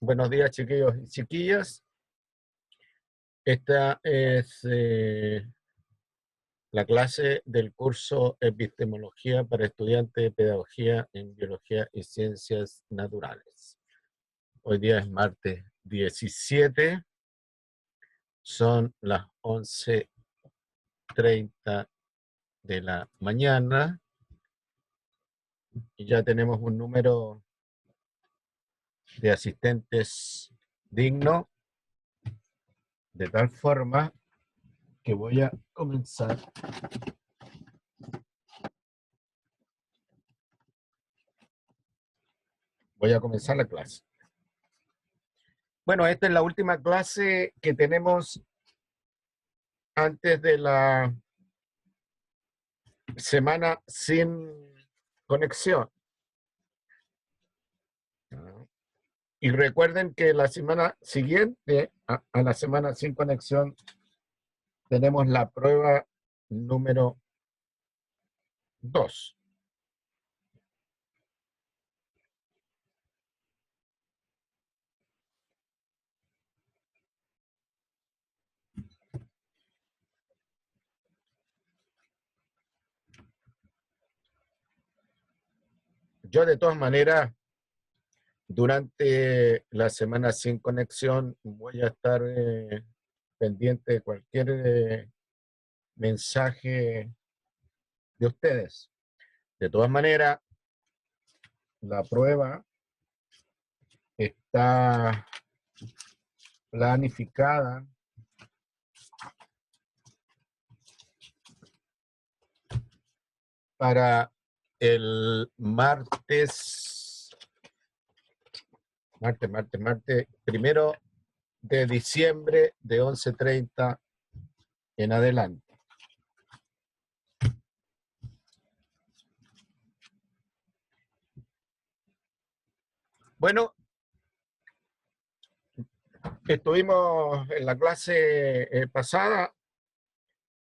Buenos días, chiquillos y chiquillas. Esta es la clase del curso Epistemología para estudiantes de Pedagogía en Biología y Ciencias Naturales. Hoy día es martes 17, son las 11:30 de la mañana y ya tenemos un número de asistentes digno, de tal forma que voy a comenzar la clase. Bueno, esta es la última clase que tenemos antes de la semana sin conexión. Y recuerden que la semana siguiente a la semana sin conexión tenemos la prueba número 2. Yo de todas maneras, durante la semana sin conexión voy a estar pendiente de cualquier mensaje de ustedes. De todas maneras, la prueba está planificada para el martes 1 de diciembre de 11:30 en adelante. Bueno, estuvimos en la clase pasada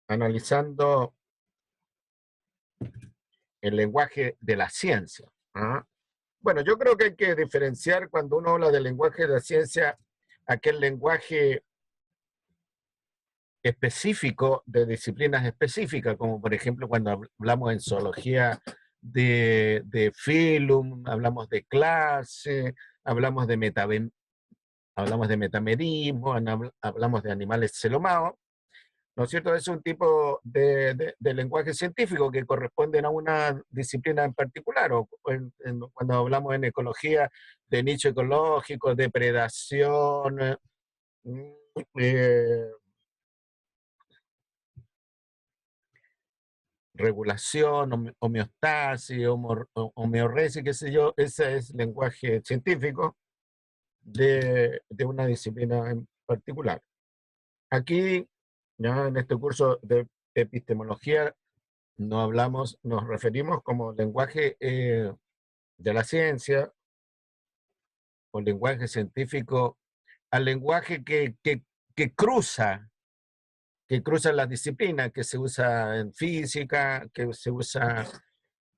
analizando el lenguaje de la ciencia. Bueno, yo creo que hay que diferenciar cuando uno habla del lenguaje de la ciencia, aquel lenguaje específico de disciplinas específicas, como por ejemplo cuando hablamos en zoología de filum, hablamos de clase, hablamos de metamerismo, hablamos de animales celomados, ¿no es cierto? Es un tipo de lenguaje científico que corresponde a una disciplina en particular, o cuando hablamos en ecología de nicho ecológico, depredación, regulación, homeostasis, homeorresis, qué sé yo, ese es lenguaje científico de una disciplina en particular. Aquí, ya en este curso de epistemología, nos referimos como lenguaje de la ciencia o lenguaje científico al lenguaje que cruza las disciplinas, que se usa en física, que se usa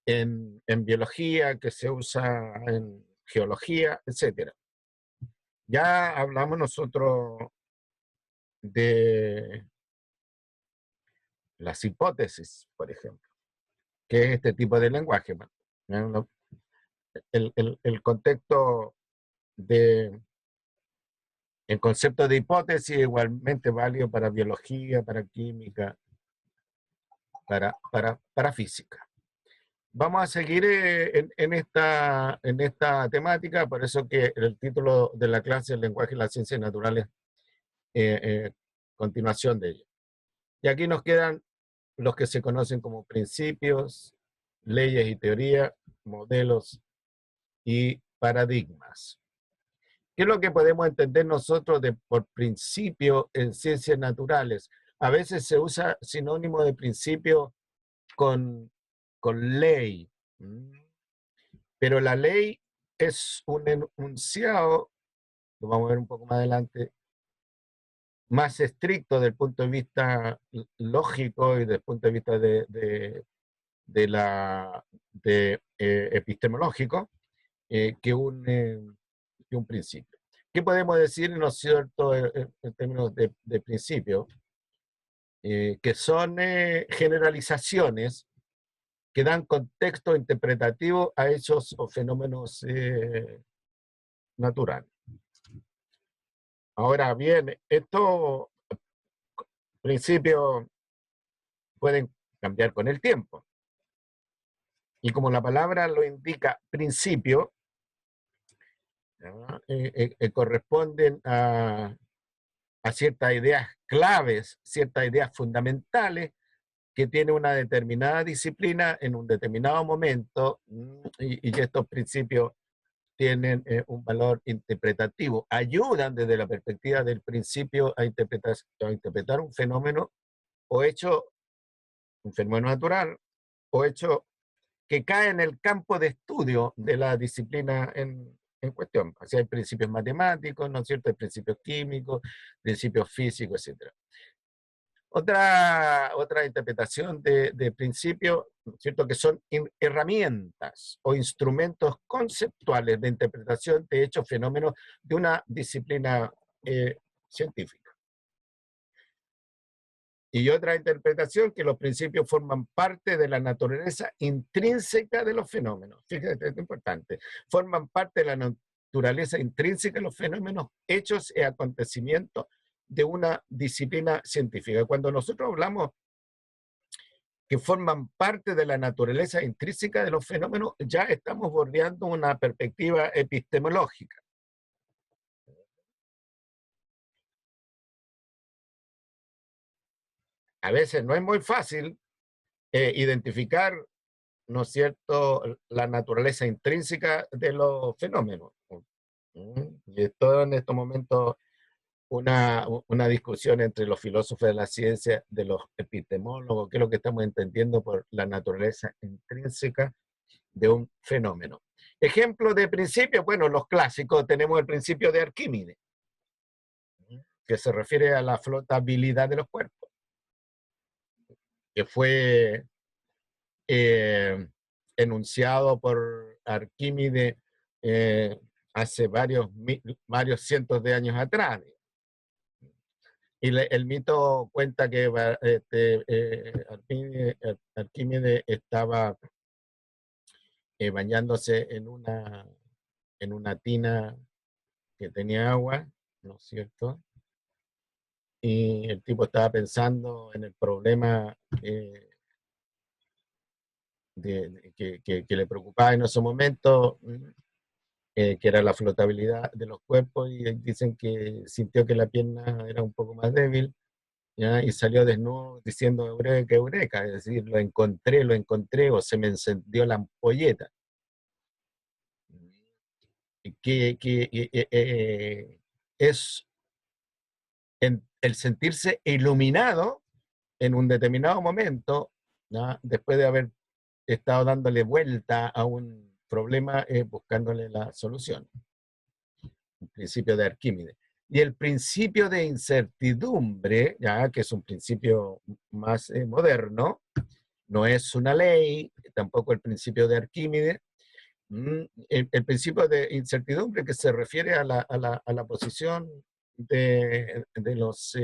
en biología, que se usa en geología, etc. Ya hablamos nosotros de las hipótesis, por ejemplo, que es este tipo de lenguaje. El contexto el concepto de hipótesis es igualmente válido para biología, para química, para física. Vamos a seguir en esta temática, por eso que el título de la clase es el lenguaje y las ciencias naturales, continuación de ello. Y aquí nos quedan los que se conocen como principios, leyes y teoría, modelos y paradigmas. ¿Qué es lo que podemos entender nosotros por principio en ciencias naturales? A veces se usa sinónimo de principio con ley, pero la ley es un enunciado, lo vamos a ver un poco más adelante, más estricto desde el punto de vista lógico y desde el punto de vista epistemológico que un principio. ¿Qué podemos decir, no es cierto, en términos de principio? Que son generalizaciones que dan contexto interpretativo a hechos o fenómenos naturales. Ahora bien, estos principios pueden cambiar con el tiempo. Y como la palabra lo indica, principio, corresponden a ciertas ideas claves, ciertas ideas fundamentales que tiene una determinada disciplina en un determinado momento, y estos principios tienen un valor interpretativo, ayudan desde la perspectiva del principio a interpretar un fenómeno o hecho, un fenómeno natural, o hecho que cae en el campo de estudio de la disciplina en cuestión. Así hay principios matemáticos, ¿no es cierto? Hay principios químicos, principios físicos, etc. Otra interpretación de principio, ¿no es cierto?, que son herramientas o instrumentos conceptuales de interpretación de hechos, fenómenos de una disciplina científica. Y otra interpretación, que los principios forman parte de la naturaleza intrínseca de los fenómenos. Fíjate, es importante. Forman parte de la naturaleza intrínseca de los fenómenos, hechos y acontecimientos de una disciplina científica. Cuando nosotros hablamos que forman parte de la naturaleza intrínseca de los fenómenos, ya estamos bordeando una perspectiva epistemológica. A veces no es muy fácil identificar, ¿no es cierto?, la naturaleza intrínseca de los fenómenos. Y esto en estos momentos una discusión entre los filósofos de la ciencia, de los epistemólogos, qué es lo que estamos entendiendo por la naturaleza intrínseca de un fenómeno. Ejemplo de principio, bueno, los clásicos, tenemos el principio de Arquímedes, que se refiere a la flotabilidad de los cuerpos, que fue enunciado por Arquímedes hace varios cientos de años atrás. Y el mito cuenta que Arquímedes estaba bañándose en una tina que tenía agua, ¿no es cierto? Y el tipo estaba pensando en el problema que le preocupaba en ese momento, que era la flotabilidad de los cuerpos, y dicen que sintió que la pierna era un poco más débil, ¿ya? Y salió desnudo diciendo eureka, eureka, es decir, lo encontré, o se me encendió la ampolleta. Que es el sentirse iluminado en un determinado momento, ¿no?, después de haber estado dándole vuelta a un problema, buscándole la solución. El principio de Arquímedes. Y el principio de incertidumbre, ya que es un principio más moderno, no es una ley, tampoco el principio de Arquímedes. El principio de incertidumbre, que se refiere a la posición de los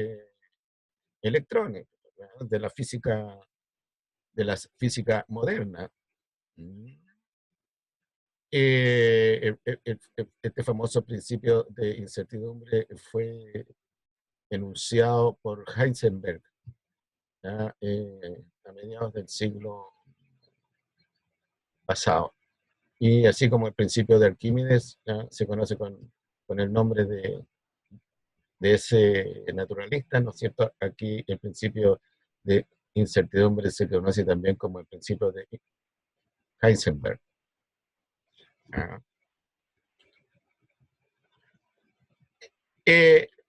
electrones, ¿verdad?, de la física moderna. Este famoso principio de incertidumbre fue enunciado por Heisenberg, ¿ya?, a mediados del siglo pasado. Y así como el principio de Arquímedes, ¿ya?, se conoce con el nombre de ese naturalista, ¿no es cierto? Aquí el principio de incertidumbre se conoce también como el principio de Heisenberg. En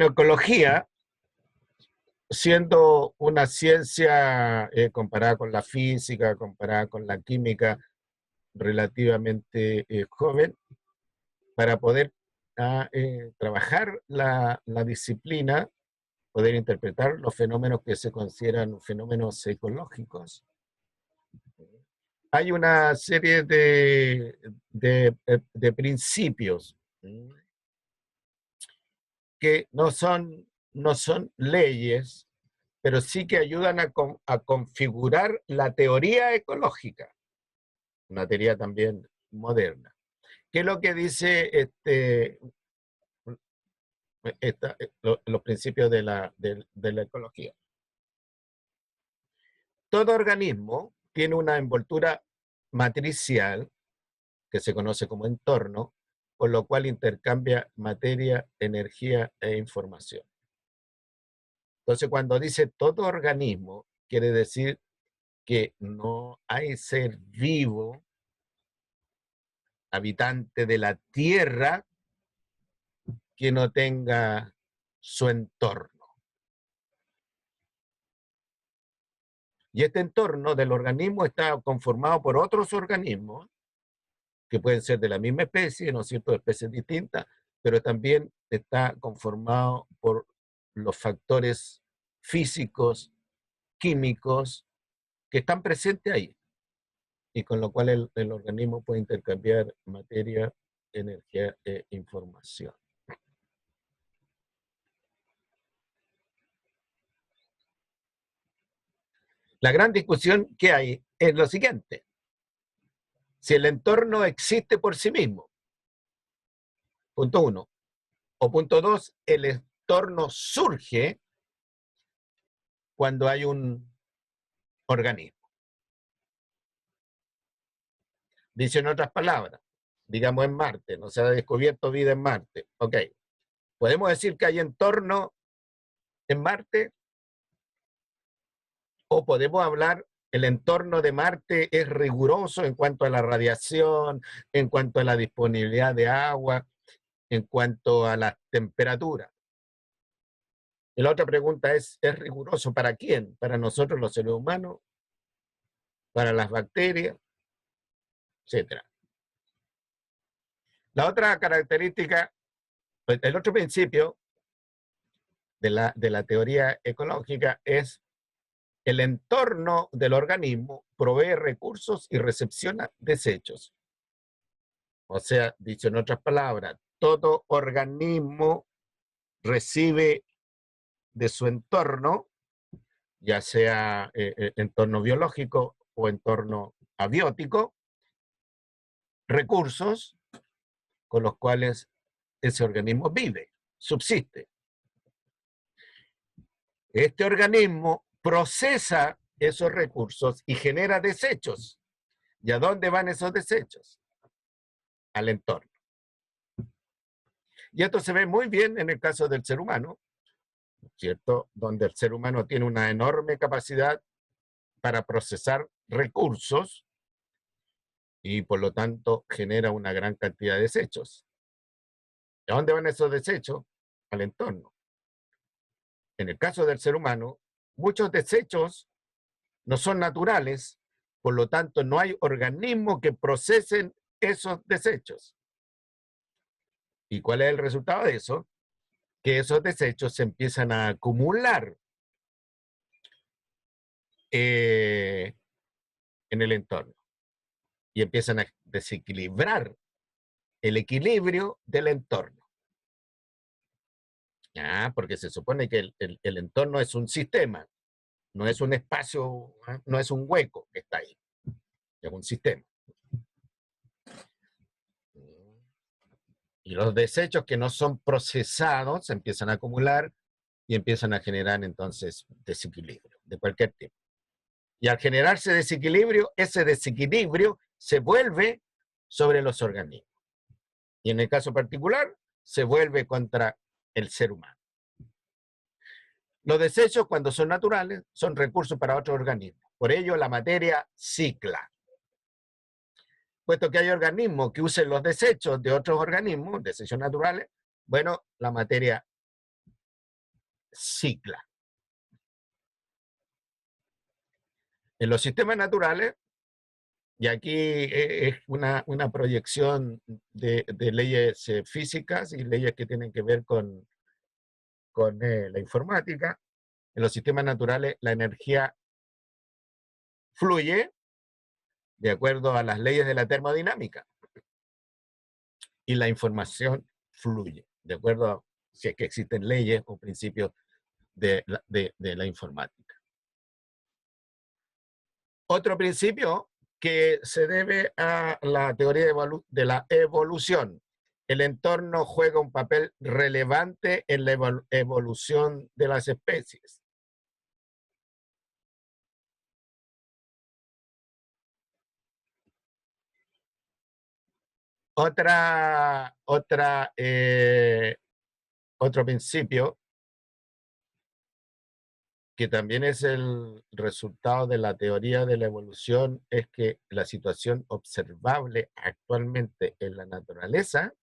ecología, siendo una ciencia comparada con la física, comparada con la química, relativamente joven, para poder trabajar la disciplina, poder interpretar los fenómenos que se consideran fenómenos ecológicos, hay una serie de principios que no son leyes, pero sí que ayudan a configurar la teoría ecológica, una teoría también moderna. ¿Qué es lo que dice los principios de la ecología? Todo organismo tiene una envoltura matricial que se conoce como entorno, por lo cual intercambia materia, energía e información. Entonces, cuando dice todo organismo, quiere decir que no hay ser vivo, habitante de la Tierra, que no tenga su entorno. Y este entorno del organismo está conformado por otros organismos, que pueden ser de la misma especie, ¿no es cierto?, especies distintas, pero también está conformado por los factores físicos, químicos, que están presentes ahí, y con lo cual el organismo puede intercambiar materia, energía e información. La gran discusión que hay es lo siguiente: si el entorno existe por sí mismo, punto uno, o punto dos, el entorno surge cuando hay un organismo. Dice en otras palabras, digamos en Marte, no se ha descubierto vida en Marte. Ok, ¿podemos decir que hay entorno en Marte? ¿O podemos hablar, el entorno de Marte es riguroso en cuanto a la radiación, en cuanto a la disponibilidad de agua, en cuanto a la temperatura? Y la otra pregunta ¿es riguroso para quién? ¿Para nosotros los seres humanos? ¿Para las bacterias? Etcétera. La otra característica, el otro principio de la teoría ecológica es el entorno del organismo provee recursos y recepciona desechos. O sea, dicho en otras palabras, todo organismo recibe de su entorno, ya sea entorno biológico o entorno abiótico, recursos con los cuales ese organismo vive, subsiste. Este organismo procesa esos recursos y genera desechos. ¿Y a dónde van esos desechos? Al entorno. Y esto se ve muy bien en el caso del ser humano, ¿cierto? Donde el ser humano tiene una enorme capacidad para procesar recursos y por lo tanto genera una gran cantidad de desechos. ¿A dónde van esos desechos? Al entorno. En el caso del ser humano, muchos desechos no son naturales, por lo tanto no hay organismos que procesen esos desechos. ¿Y cuál es el resultado de eso? Que esos desechos se empiezan a acumular en el entorno y empiezan a desequilibrar el equilibrio del entorno. Porque se supone que el entorno es un sistema, no es un espacio, no es un hueco que está ahí, es un sistema. Y los desechos que no son procesados se empiezan a acumular y empiezan a generar entonces desequilibrio de cualquier tipo. Y al generarse desequilibrio, ese desequilibrio se vuelve sobre los organismos. Y en el caso particular, se vuelve contra el ser humano. Los desechos, cuando son naturales, son recursos para otros organismos. Por ello, la materia cicla. Puesto que hay organismos que usen los desechos de otros organismos, desechos naturales, bueno, la materia cicla. En los sistemas naturales, y aquí es una proyección de leyes físicas y leyes que tienen que ver con la informática, en los sistemas naturales la energía fluye de acuerdo a las leyes de la termodinámica y la información fluye, de acuerdo a si es que existen leyes o principios de la informática. Otro principio que se debe a la teoría de la evolución. El entorno juega un papel relevante en la evolución de las especies. Otro principio que también es el resultado de la teoría de la evolución es que la situación observable actualmente en la naturaleza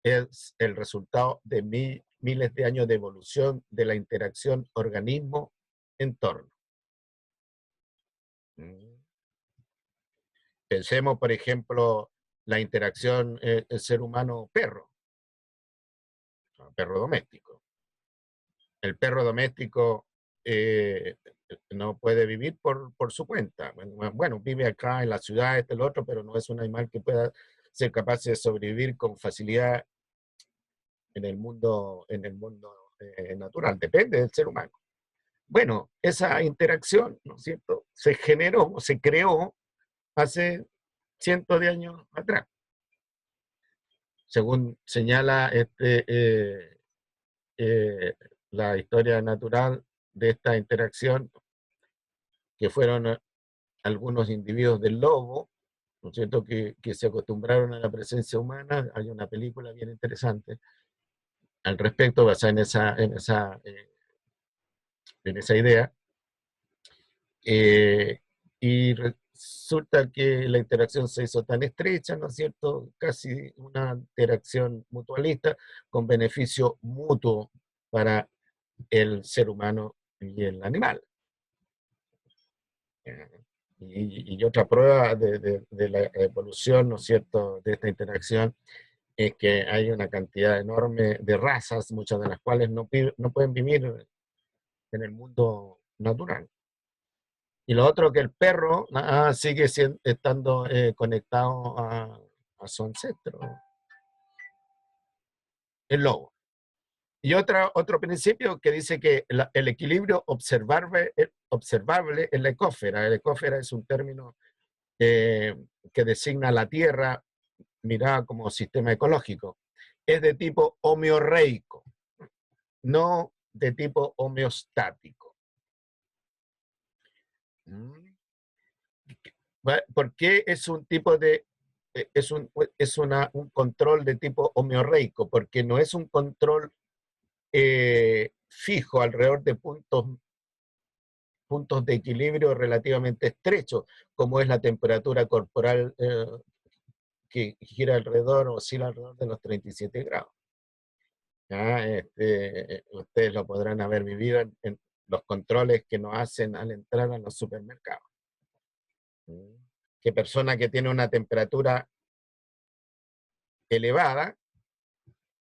es el resultado de miles de años de evolución de la interacción organismo-entorno. Pensemos, por ejemplo, la interacción ser humano-perro, perro doméstico. El perro doméstico no puede vivir por su cuenta. Bueno, vive acá en la ciudad, el otro, pero no es un animal que pueda ser capaz de sobrevivir con facilidad en el mundo natural. Depende del ser humano. Bueno, esa interacción, ¿no es cierto?, se generó, se creó hace cientos de años atrás. Según señala la historia natural de esta interacción, que fueron algunos individuos del lobo, ¿no es cierto?, que se acostumbraron a la presencia humana. Hay una película bien interesante al respecto, basada en esa idea. Y resulta que la interacción se hizo tan estrecha, ¿no es cierto?, casi una interacción mutualista con beneficio mutuo para el ser humano y el animal. Y otra prueba de la evolución, ¿no es cierto?, de esta interacción es que hay una cantidad enorme de razas, muchas de las cuales no pueden vivir en el mundo natural. Y lo otro, que el perro sigue estando conectado a su ancestro, el lobo. Y otro principio que dice que el equilibrio observable en la ecósfera. La ecósfera es un término que designa la Tierra mirada como sistema ecológico. Es de tipo homeorreico, no de tipo homeostático. ¿Por qué es un tipo de un control de tipo homeorreico? Porque no es un control fijo alrededor de puntos de equilibrio relativamente estrechos, como es la temperatura corporal que gira alrededor, oscila alrededor de los 37 grados. Ustedes lo podrán haber vivido en los controles que nos hacen al entrar a los supermercados. Que persona que tiene una temperatura elevada,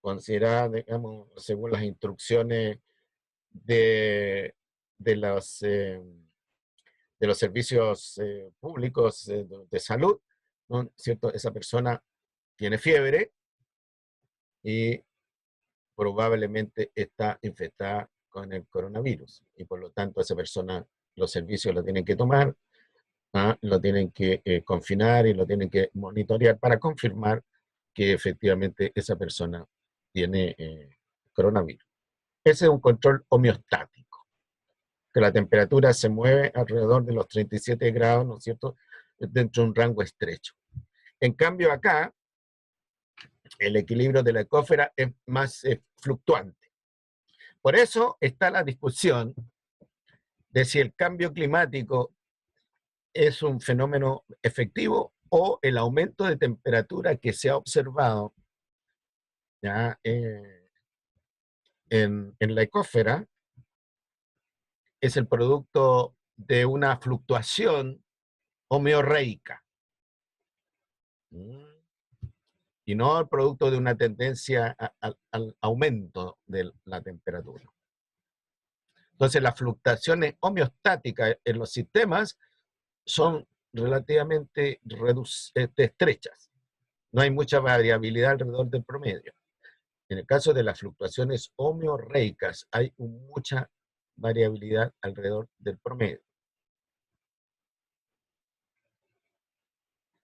considerada, digamos, según las instrucciones de, de, los, de los servicios públicos de salud, ¿no? ¿Cierto? Esa persona tiene fiebre y probablemente está infectada con el coronavirus. Y por lo tanto, esa persona, los servicios lo tienen que tomar, lo tienen que confinar y lo tienen que monitorear para confirmar que efectivamente esa persona tiene coronavirus. Ese es un control homeostático, que la temperatura se mueve alrededor de los 37 grados, ¿no es cierto?, dentro de un rango estrecho. En cambio acá, el equilibrio de la ecósfera es más fluctuante. Por eso está la discusión de si el cambio climático es un fenómeno efectivo o el aumento de temperatura que se ha observado ya en la ecósfera es el producto de una fluctuación homeorreica y no el producto de una tendencia al aumento de la temperatura. Entonces, las fluctuaciones homeostáticas en los sistemas son relativamente estrechas. No hay mucha variabilidad alrededor del promedio. En el caso de las fluctuaciones homeorreicas, hay mucha variabilidad alrededor del promedio.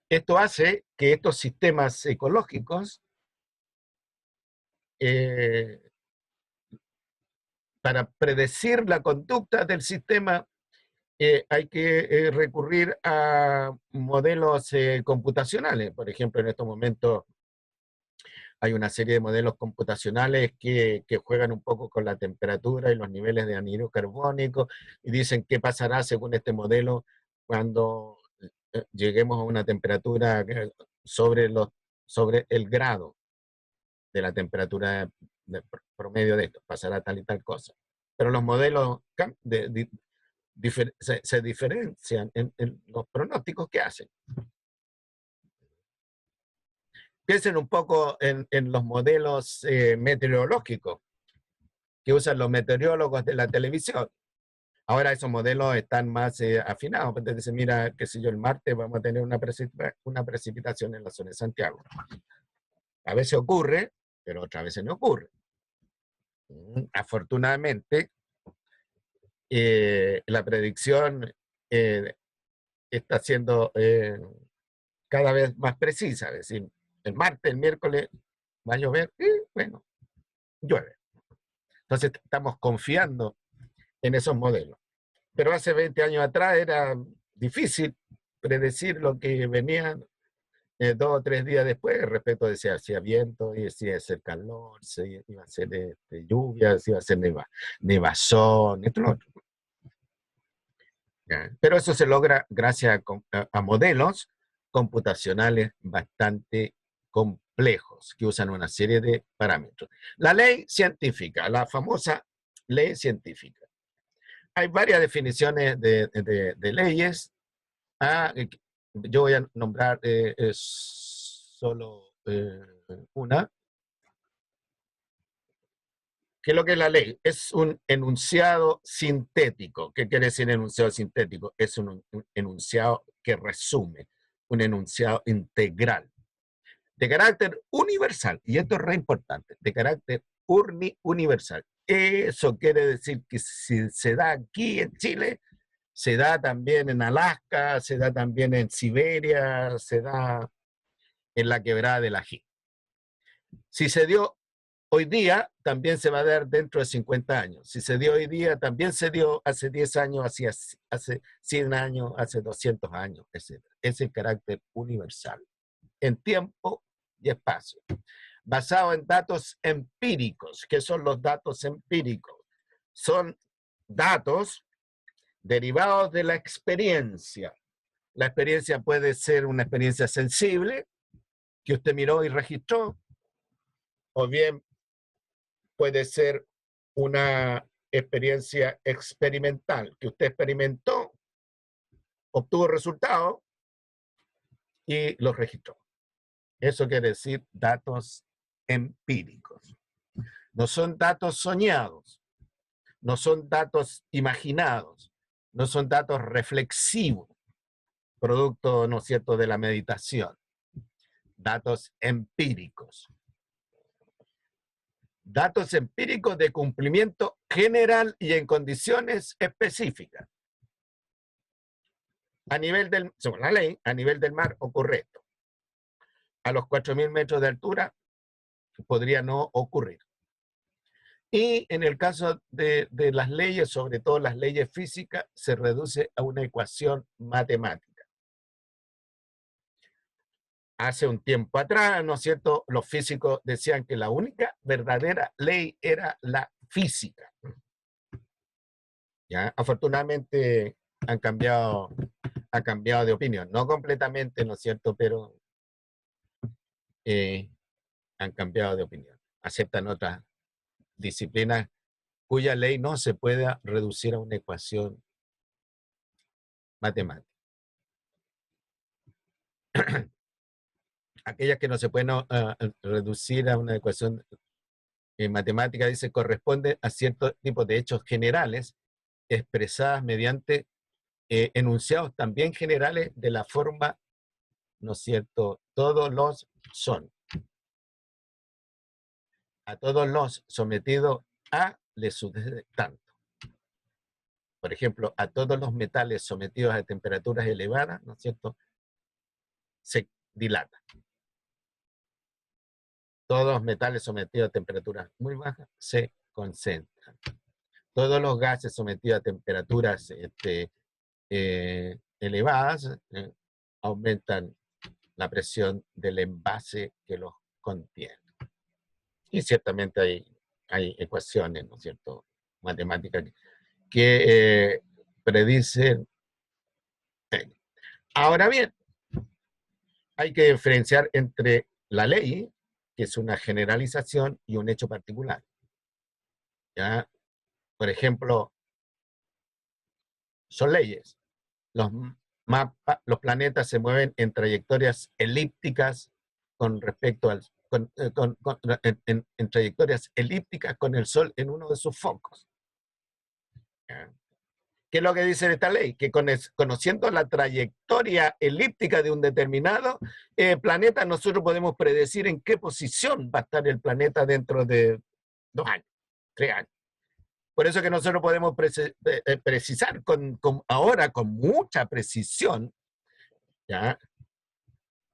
Esto hace que estos sistemas ecológicos, para predecir la conducta del sistema, hay que recurrir a modelos computacionales. Por ejemplo, en estos momentos hay una serie de modelos computacionales que juegan un poco con la temperatura y los niveles de anhídrido carbónico y dicen qué pasará según este modelo cuando lleguemos a una temperatura sobre el grado de la temperatura de promedio de esto, pasará tal y tal cosa. Pero los modelos se diferencian en los pronósticos que hacen. Piensen un poco en los modelos meteorológicos que usan los meteorólogos de la televisión. Ahora esos modelos están más afinados. Entonces dicen, mira, qué sé yo, el martes vamos a tener una precipitación en la zona de Santiago. A veces ocurre, pero otras veces no ocurre. Afortunadamente, la predicción está siendo cada vez más precisa. Es decir, el martes, el miércoles va a llover y bueno, llueve. Entonces estamos confiando en esos modelos. Pero hace 20 años atrás era difícil predecir lo que venía 2 o 3 días después respecto de si hacía viento, y si iba a ser calor, si iba a ser lluvia, si iba a ser nevazón, esto lo otro. ¿Ya? Pero eso se logra gracias a modelos computacionales bastante complejos que usan una serie de parámetros. La ley científica, la famosa ley científica. Hay varias definiciones de leyes. Yo voy a nombrar solo una. ¿Qué es lo que es la ley? Es un enunciado sintético. ¿Qué quiere decir enunciado sintético? Es un enunciado que resume, un enunciado integral, de carácter universal, y esto es re importante, de carácter universal. Eso quiere decir que si se da aquí en Chile, se da también en Alaska, se da también en Siberia, se da en la quebrada del Ají. Si se dio hoy día, también se va a dar dentro de 50 años. Si se dio hoy día, también se dio hace 10 años, hace 100 años, hace 200 años, etc. Es el carácter universal, en tiempo y espacio, basado en datos empíricos. ¿Qué son los datos empíricos? Son datos derivados de la experiencia. La experiencia puede ser una experiencia sensible, que usted miró y registró, o bien puede ser una experiencia experimental, que usted experimentó, obtuvo resultados y los registró. Eso quiere decir datos empíricos. No son datos soñados, no son datos imaginados, no son datos reflexivos, producto, ¿no es cierto?, de la meditación. Datos empíricos. Datos empíricos de cumplimiento general y en condiciones específicas. Según la ley, a nivel del mar ocurre esto. A los 4.000 metros de altura podría no ocurrir. Y en el caso de las leyes, sobre todo las leyes físicas, se reduce a una ecuación matemática. Hace un tiempo atrás, ¿no es cierto?, los físicos decían que la única verdadera ley era la física. ¿Ya? Afortunadamente han cambiado de opinión. No completamente, ¿no es cierto?, pero han cambiado de opinión. Aceptan otras disciplinas cuya ley no se pueda reducir a una ecuación matemática. Aquellas que no se pueden reducir a una ecuación matemática, dice, corresponde a ciertos tipos de hechos generales expresadas mediante enunciados también generales de la forma, ¿no es cierto?, todos los son. a todos los sometidos a le sucede tanto. Por ejemplo, a todos los metales sometidos a temperaturas elevadas, ¿no es cierto?, se dilatan. Todos los metales sometidos a temperaturas muy bajas se concentran. Todos los gases sometidos a temperaturas elevadas aumentan la presión del envase que los contiene. Y ciertamente hay ecuaciones, ¿no es cierto?, matemáticas que predicen. Ahora bien, hay que diferenciar entre la ley, que es una generalización, y un hecho particular. ¿Ya? Por ejemplo, son leyes. Los planetas se mueven en trayectorias elípticas con respecto al, en trayectorias elípticas con el Sol en uno de sus focos. ¿Ya? ¿Qué es lo que dice esta ley? Que conociendo la trayectoria elíptica de un determinado planeta, nosotros podemos predecir en qué posición va a estar el planeta dentro de 2 años, 3 años. Por eso que nosotros podemos precisar ahora con mucha precisión, ¿ya?,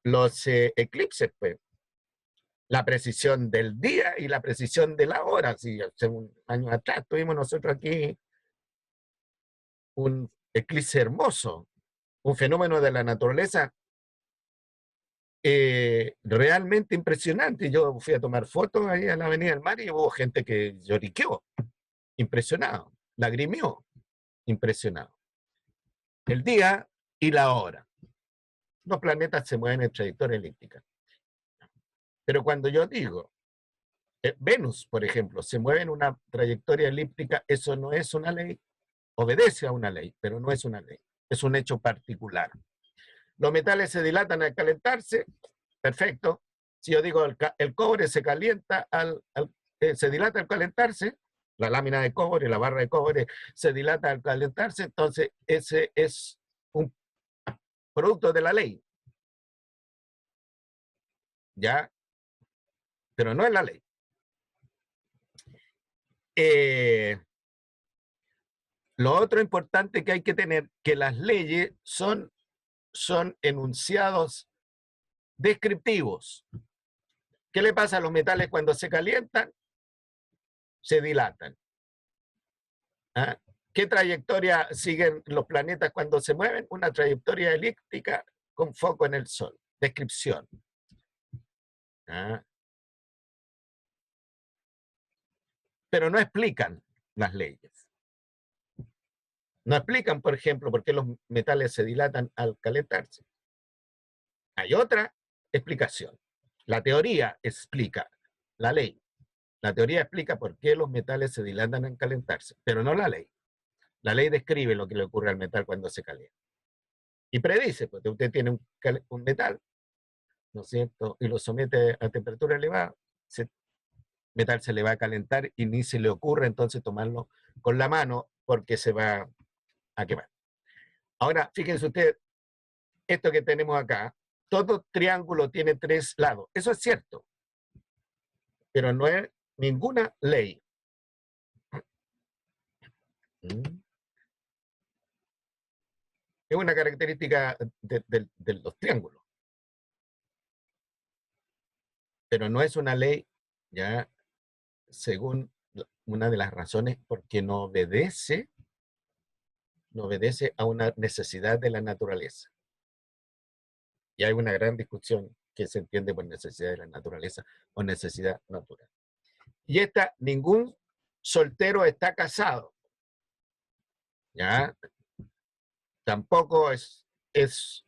los eclipses, pues. La precisión del día y la precisión de la hora. Si hace un año atrás tuvimos nosotros aquí un eclipse hermoso, un fenómeno de la naturaleza realmente impresionante. Yo fui a tomar fotos ahí a la Avenida del Mar y hubo gente que lloriqueó, impresionado, lagrimió, impresionado. El día y la hora. Los planetas se mueven en trayectoria elíptica. Pero cuando yo digo, Venus, por ejemplo, se mueve en una trayectoria elíptica, eso no es una ley, obedece a una ley, pero no es una ley, es un hecho particular. Los metales se dilatan al calentarse, perfecto. Si yo digo el cobre se calienta, se dilata al calentarse, la lámina de cobre, la barra de cobre se dilata al calentarse, entonces ese es un producto de la ley. ¿Ya? Pero no es la ley. Lo otro importante que hay que tener, que las leyes son enunciados descriptivos. ¿Qué le pasa a los metales cuando se calientan? Se dilatan. ¿Ah? ¿Qué trayectoria siguen los planetas cuando se mueven? Una trayectoria elíptica con foco en el Sol. Descripción. ¿Ah? Pero no explican las leyes. No explican, por ejemplo, por qué los metales se dilatan al calentarse. Hay otra explicación. La teoría explica la ley. La teoría explica por qué los metales se dilatan al calentarse, pero no la ley. La ley describe lo que le ocurre al metal cuando se calienta. Y predice, porque usted tiene un metal, ¿no es cierto?, y lo somete a temperatura elevada, ese metal se le va a calentar y ni se le ocurre entonces tomarlo con la mano porque se va a quemar. Ahora, fíjense usted, esto que tenemos acá, todo triángulo tiene 3 lados. Eso es cierto, pero no es ninguna ley. Es una característica de los triángulos, pero no es una ley, ya, según una de las razones porque no obedece a una necesidad de la naturaleza. Y hay una gran discusión que se entiende por necesidad de la naturaleza o necesidad natural. Y ningún soltero está casado. ¿Ya? Tampoco es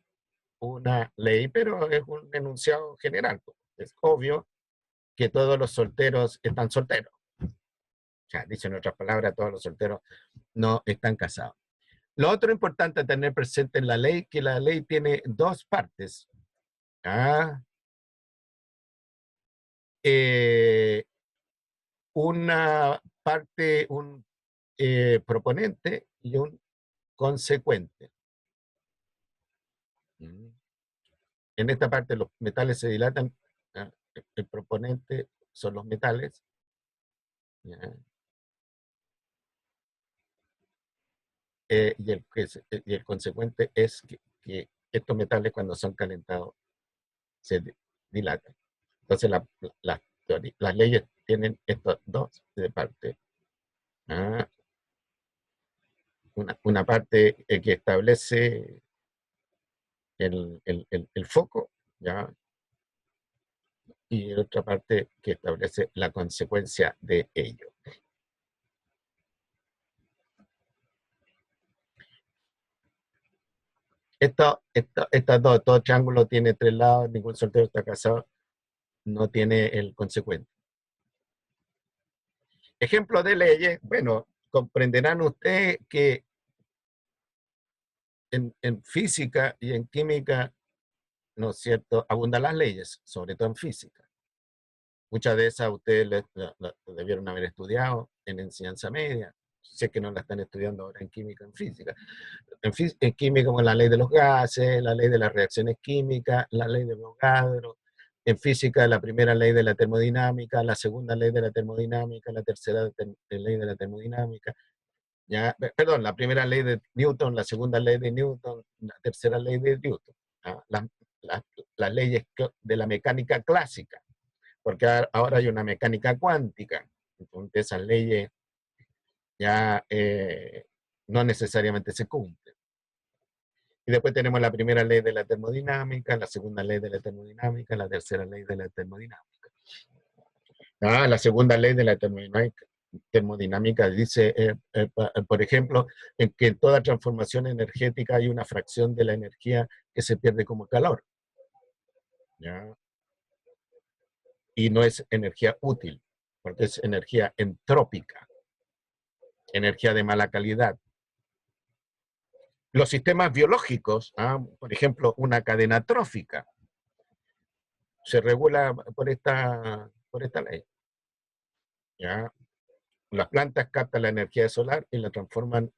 una ley, pero es un enunciado general. Es obvio que todos los solteros están solteros. O sea, dicho en otras palabras, todos los solteros no están casados. Lo otro importante a tener presente en la ley, que la ley tiene 2 partes. ¿Ah? Una parte, un proponente y un consecuente. En esta parte los metales se dilatan, ¿ah? El proponente son los metales ¿ya? Y el consecuente es que estos metales cuando son calentados se dilatan. Entonces las leyes tienen estas dos de parte. ¿Ah? Una parte que establece el foco, ¿ya? Y otra parte que establece la consecuencia de ello. Estas dos, todo triángulo tiene tres lados, ningún soltero está casado, no tiene el consecuente. Ejemplo de leyes, bueno, comprenderán ustedes que en física y en química, ¿no es cierto?, abundan las leyes, sobre todo en física. Muchas de esas ustedes debieron haber estudiado en enseñanza media, sé que no la están estudiando ahora en química, en física. En química, como la ley de los gases, la ley de las reacciones químicas, la ley de Avogadro. En física, la primera ley de la termodinámica, la segunda ley de la termodinámica, la tercera ley de la termodinámica. ¿Ya? Perdón, la primera ley de Newton, la segunda ley de Newton, la tercera ley de Newton. ¿Ah? Las leyes de la mecánica clásica, porque ahora hay una mecánica cuántica. Entonces, esas leyes ya no necesariamente se cumplen. Y después tenemos la primera ley de la termodinámica, la segunda ley de la termodinámica, la tercera ley de la termodinámica. La segunda ley de la termodinámica dice, por ejemplo, en que en toda transformación energética hay una fracción de la energía que se pierde como calor. ¿Ya? Y no es energía útil, porque es energía entrópica, energía de mala calidad. Los sistemas biológicos, por ejemplo, una cadena trófica, se regula por esta ley. ¿Ya? Las plantas captan la energía solar y la transforman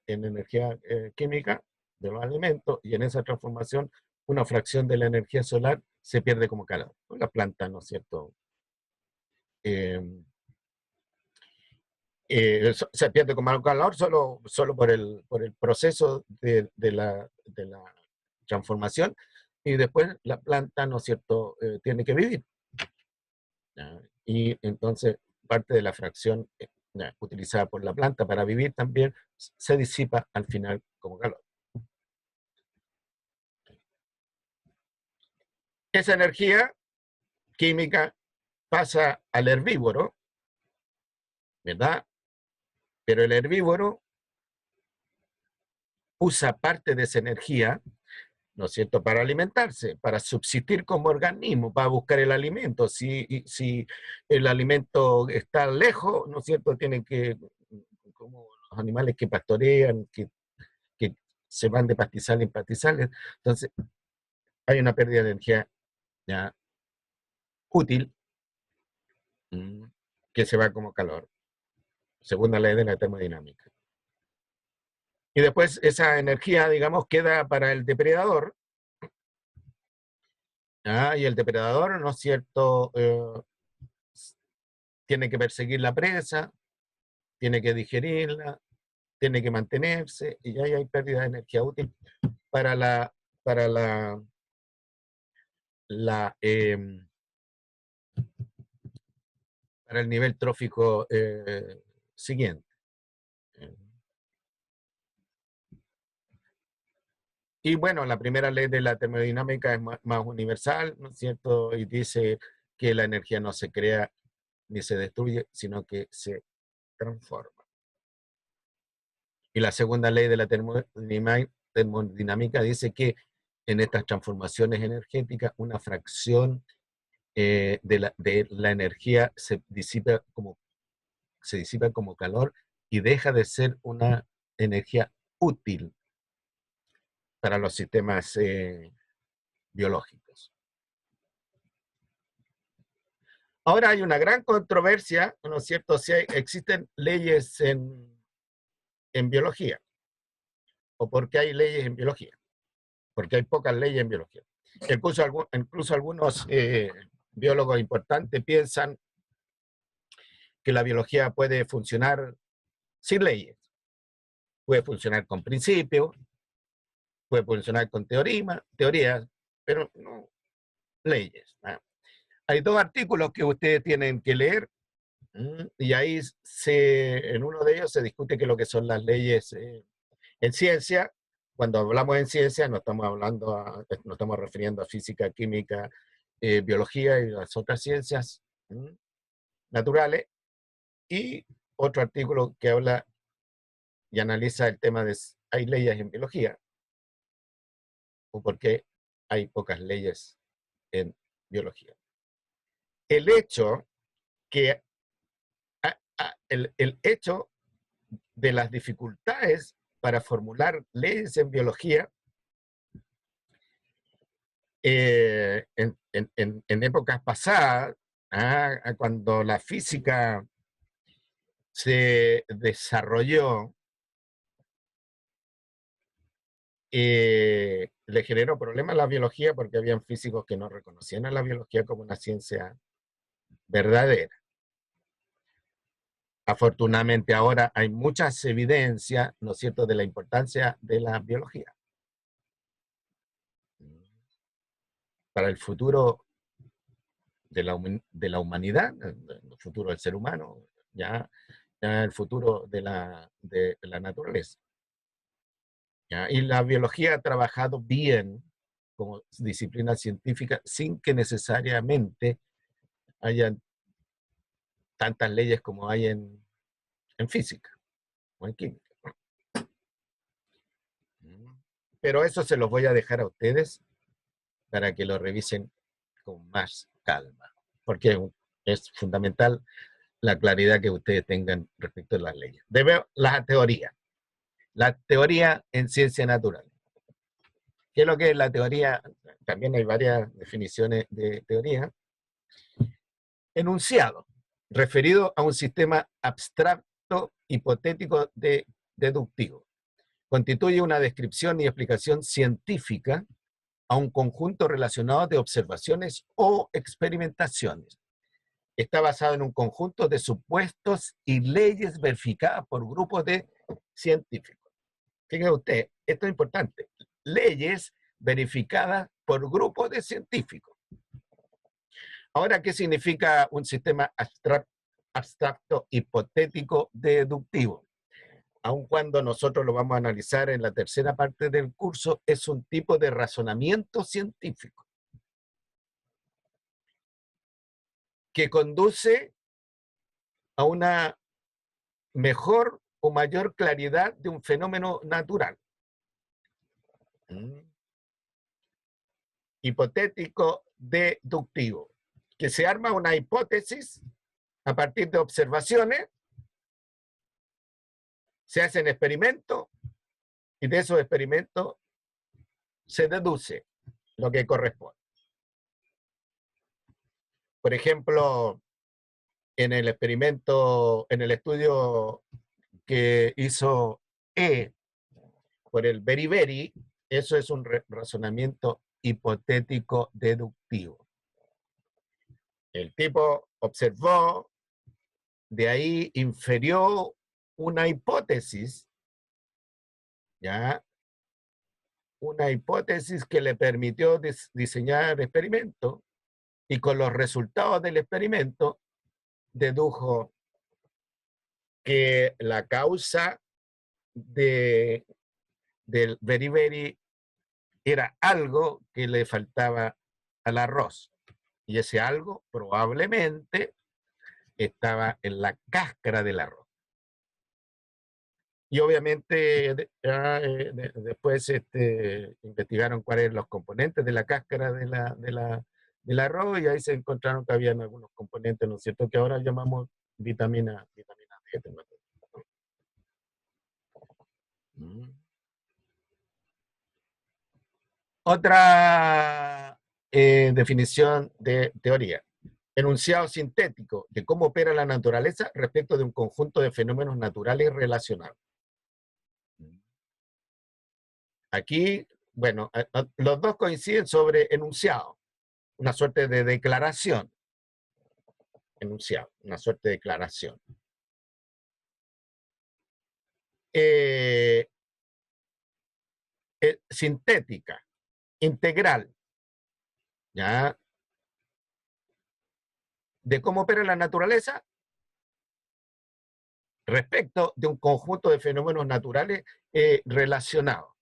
en energía química de los alimentos, y en esa transformación una fracción de la energía solar se pierde como calor. La planta, ¿no es cierto? Se pierde como calor solo por el proceso de la transformación, y después la planta, ¿no es cierto?, tiene que vivir. Y entonces parte de la fracción utilizada por la planta para vivir también se disipa al final como calor. Esa energía química pasa al herbívoro, ¿verdad? Pero el herbívoro usa parte de esa energía, ¿no es cierto?, para alimentarse, para subsistir como organismo, para buscar el alimento. Si el alimento está lejos, ¿no es cierto?, tienen que, como los animales que pastorean, que se van de pastizales en pastizales, entonces hay una pérdida de energía ya útil, que se va como calor, según la ley de la termodinámica. Y después esa energía, digamos, queda para el depredador, y el depredador, ¿no es cierto?, tiene que perseguir la presa, tiene que digerirla, tiene que mantenerse, y ahí hay pérdida de energía útil para para la para el nivel trófico siguiente. Y bueno, la primera ley de la termodinámica es más universal, ¿no es cierto? Y dice que la energía no se crea ni se destruye, sino que se transforma. Y la segunda ley de la termodinámica dice que en estas transformaciones energéticas, una fracción de la energía se disipa como calor y deja de ser una energía útil para los sistemas biológicos. Ahora hay una gran controversia, ¿no es cierto?, si existen leyes en biología, o por qué hay leyes en biología, porque hay pocas leyes en biología. Incluso algunos biólogos importantes piensan que la biología puede funcionar sin leyes. Puede funcionar con principios, puede funcionar con teorías, pero no leyes. Hay dos artículos que ustedes tienen que leer, y ahí en uno de ellos se discute qué es lo que son las leyes en ciencia. Cuando hablamos en ciencia no estamos refiriendo a física, química, biología y las otras ciencias naturales. Y otro artículo que habla y analiza el tema de hay leyes en biología o por qué hay pocas leyes en biología. El hecho que el hecho de las dificultades para formular leyes en biología en épocas pasadas, cuando la física se desarrolló, le generó problemas a la biología porque habían físicos que no reconocían a la biología como una ciencia verdadera. Afortunadamente ahora hay muchas evidencias, ¿no es cierto?, de la importancia de la biología para el futuro de la humanidad, el futuro del ser humano, ya el futuro de la naturaleza. ¿Ya? Y la biología ha trabajado bien como disciplina científica sin que necesariamente haya tantas leyes como hay en física o en química. Pero eso se los voy a dejar a ustedes para que lo revisen con más calma, porque es fundamental la claridad que ustedes tengan respecto a las leyes. La teoría en ciencia natural. ¿Qué es lo que es la teoría? También hay varias definiciones de teoría. Enunciado, referido a un sistema abstracto, hipotético, deductivo. Constituye una descripción y explicación científica a un conjunto relacionado de observaciones o experimentaciones. Está basado en un conjunto de supuestos y leyes verificadas por grupos de científicos. Fíjese usted, esto es importante. Leyes verificadas por grupos de científicos. Ahora, ¿qué significa un sistema abstracto, hipotético, deductivo? Aun cuando nosotros lo vamos a analizar en la tercera parte del curso, es un tipo de razonamiento científico que conduce a una mejor o mayor claridad de un fenómeno natural. Hipotético deductivo, que se arma una hipótesis a partir de observaciones, se hacen experimentos y de esos experimentos se deduce lo que corresponde. Por ejemplo, en el estudio que hizo por el beriberi, eso es un razonamiento hipotético deductivo. El tipo observó, de ahí inferió una hipótesis, ¿ya? Una hipótesis que le permitió diseñar el experimento, y con los resultados del experimento dedujo que la causa del beriberi era algo que le faltaba al arroz. Y ese algo probablemente estaba en la cáscara del arroz. Y obviamente después investigaron cuáles eran los componentes de la cáscara del arroz, y ahí se encontraron que habían algunos componentes, ¿no es cierto?, que ahora llamamos vitamina D. Otra definición de teoría. Enunciado sintético de cómo opera la naturaleza respecto de un conjunto de fenómenos naturales relacionados. Aquí, bueno, los dos coinciden sobre enunciado, una suerte de declaración. enunciado, una suerte de declaración. Sintética, integral, ¿ya? De cómo opera la naturaleza respecto de un conjunto de fenómenos naturales relacionados.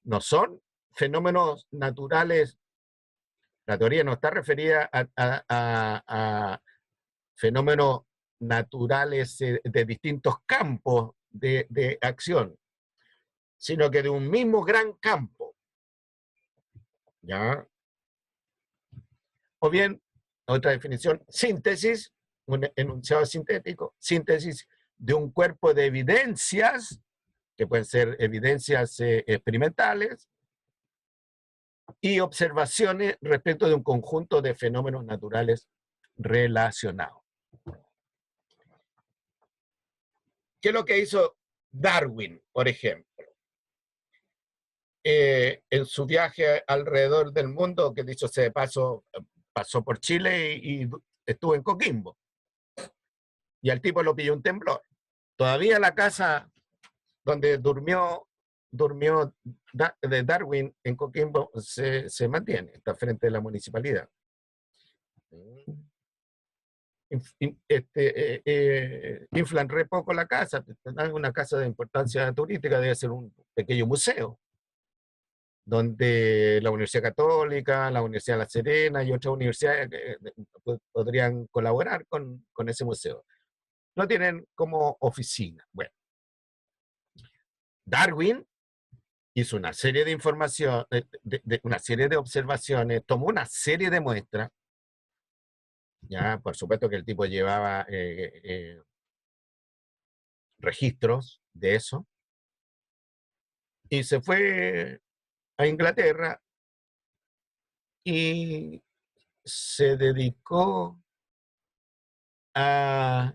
No son fenómenos naturales, la teoría no está referida a fenómenos naturales de distintos campos de acción, sino que de un mismo gran campo, ¿ya? O bien, otra definición, síntesis, un enunciado sintético, síntesis de un cuerpo de evidencias, que pueden ser evidencias experimentales, y observaciones respecto de un conjunto de fenómenos naturales relacionados. ¿Qué es lo que hizo Darwin, por ejemplo? En su viaje alrededor del mundo, que dicho sea de paso, pasó por Chile y estuvo en Coquimbo. Y al tipo lo pilló un temblor. Todavía la casa donde durmió de Darwin en Coquimbo se mantiene, está frente de la municipalidad. Inflan re poco la casa, es una casa de importancia turística, debe ser un pequeño museo, donde la Universidad Católica, la Universidad de La Serena y otras universidades podrían colaborar con ese museo. No tienen como oficina. Bueno, Darwin hizo una serie de información, una serie de observaciones, tomó una serie de muestras. Ya, por supuesto que el tipo llevaba registros de eso, y se fue a Inglaterra y se dedicó a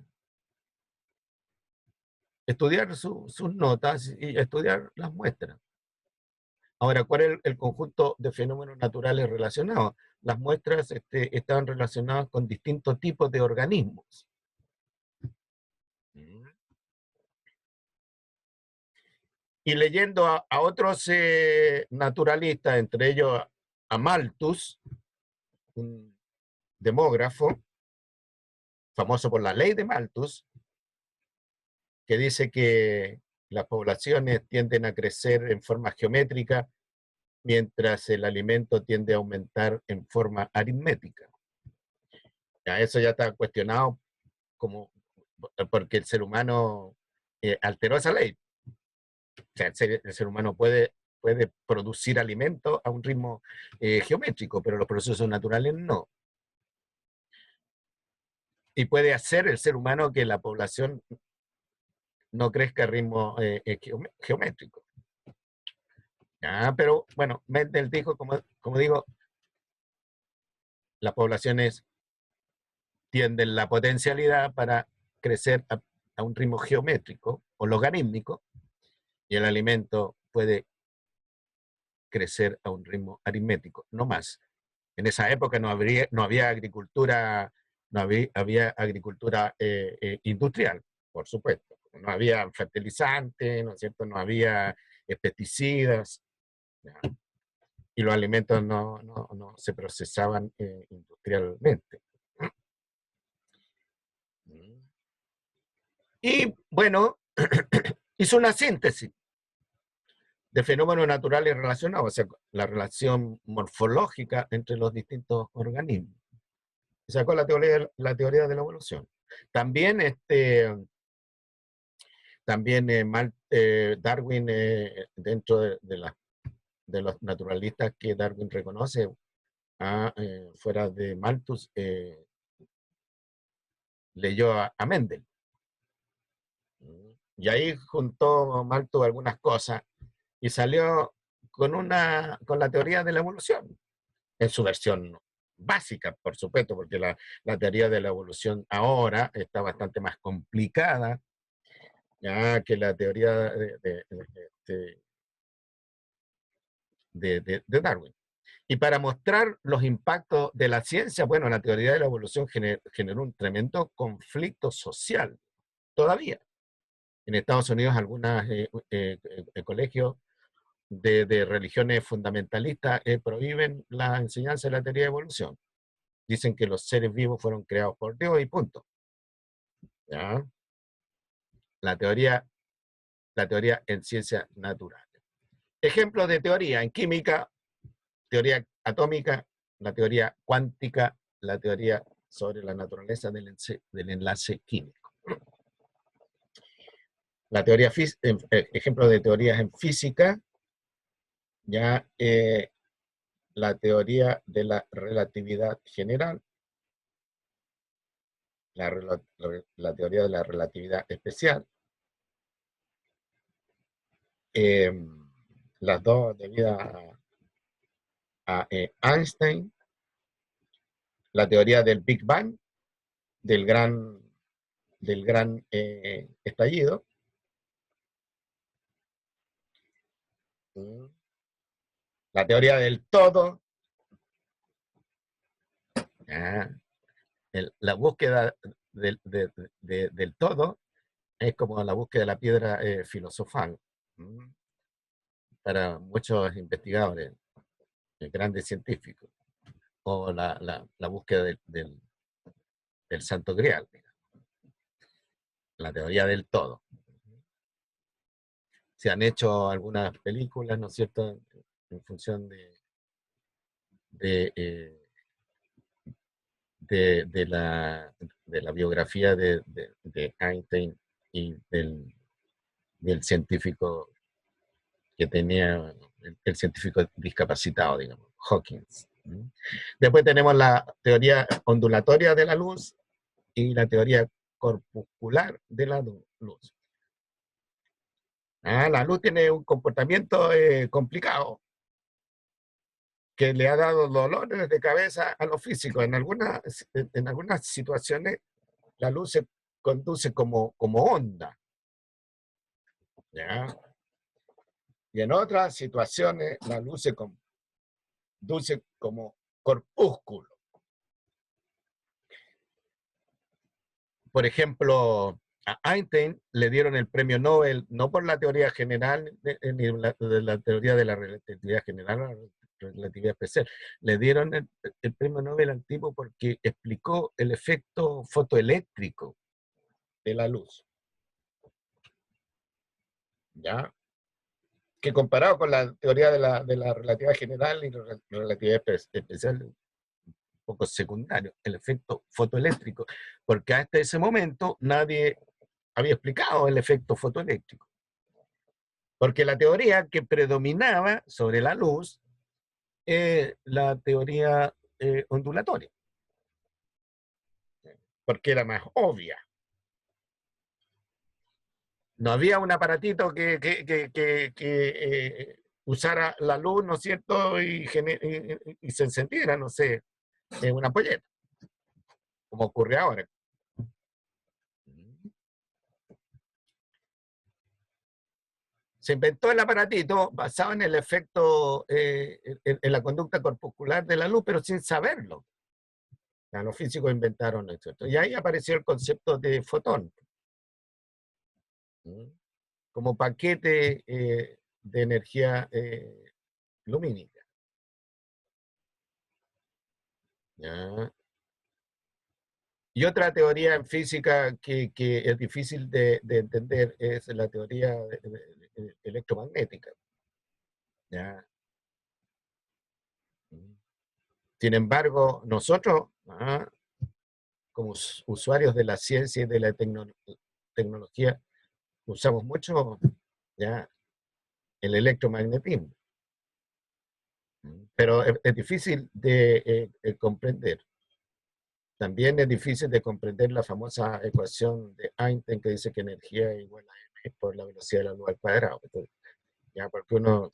estudiar sus notas y estudiar las muestras. Ahora, ¿cuál es el conjunto de fenómenos naturales relacionados? Las muestras estaban relacionadas con distintos tipos de organismos. Y leyendo a otros naturalistas, entre ellos a Malthus, un demógrafo, famoso por la ley de Malthus, que dice que las poblaciones tienden a crecer en forma geométrica mientras el alimento tiende a aumentar en forma aritmética. Ya, eso ya está cuestionado como, porque el ser humano alteró esa ley. O sea, el ser humano puede producir alimentos a un ritmo geométrico, pero los procesos naturales no. Y puede hacer el ser humano que la población no crezca a ritmo geométrico. ¿Ya? Pero bueno, Mendel dijo, como digo, las poblaciones tienden la potencialidad para crecer a un ritmo geométrico o logarítmico, y el alimento puede crecer a un ritmo aritmético, no más. En esa época no había agricultura, había agricultura industrial, por supuesto. No había fertilizantes, ¿no es cierto? No había pesticidas, ¿ya? Y los alimentos no se procesaban industrialmente. Y bueno, hizo una síntesis de fenómenos naturales relacionados, o sea, la relación morfológica entre los distintos organismos. Y sacó la teoría de la evolución. También, Darwin, dentro de los naturalistas que Darwin reconoce, fuera de Malthus, leyó a Mendel. Y ahí juntó Malthus algunas cosas y salió con la teoría de la evolución, en su versión básica, por supuesto, porque la teoría de la evolución ahora está bastante más complicada, ya que la teoría de Darwin. Y para mostrar los impactos de la ciencia, bueno, la teoría de la evolución generó un tremendo conflicto social, todavía. En Estados Unidos, algunos colegios de religiones fundamentalistas prohíben la enseñanza de la teoría de evolución. Dicen que los seres vivos fueron creados por Dios y punto. ¿Ya? La teoría en ciencias naturales. Ejemplos de teoría en química, teoría atómica, la teoría cuántica, la teoría sobre la naturaleza del enlace químico. La teoría, ejemplos de teorías en física, ya la teoría de la relatividad general, la teoría de la relatividad especial, las dos debidas a Einstein, la teoría del Big Bang, del gran estallido, la teoría del todo, la búsqueda del todo es como la búsqueda de la piedra filosofal para muchos investigadores, grandes científicos, o la búsqueda del santo grial, la teoría del todo. Se han hecho algunas películas, ¿no es cierto?, en función de la biografía de Einstein y del científico que tenía, el científico discapacitado, digamos, Hawkins. Después tenemos la teoría ondulatoria de la luz y la teoría corpuscular de la luz. La luz tiene un comportamiento complicado que le ha dado dolores de cabeza a los físicos. En algunas situaciones la luz se conduce como onda, ¿ya? Y en otras situaciones la luz se conduce como corpúsculo. Por ejemplo, a Einstein le dieron el premio Nobel, no por la teoría general, ni de la teoría de la relatividad general o la relatividad especial. Le dieron el premio Nobel al tipo porque explicó el efecto fotoeléctrico de la luz. ¿Ya? Que comparado con la teoría de la relatividad general y la relatividad especial, un poco secundario, el efecto fotoeléctrico, porque hasta ese momento nadie había explicado el efecto fotoeléctrico. Porque la teoría que predominaba sobre la luz es la teoría ondulatoria, porque era más obvia. No había un aparatito que usara la luz, ¿no es cierto?, y se encendiera, no sé, una ampolleta, como ocurre ahora. Se inventó el aparatito basado en el efecto, en la conducta corpuscular de la luz, pero sin saberlo. Ya, los físicos inventaron esto. Y ahí apareció el concepto de fotón, como paquete de energía lumínica. ¿Ya? Y otra teoría en física que es difícil de entender es la teoría electromagnética. ¿Ya? Sin embargo, nosotros, como usuarios de la ciencia y de la tecnología, usamos mucho, ¿ya?, el electromagnetismo. Pero es difícil de comprender. También es difícil de comprender la famosa ecuación de Einstein que dice que energía es igual a m por la velocidad de la luz al cuadrado. Entonces, ya, porque uno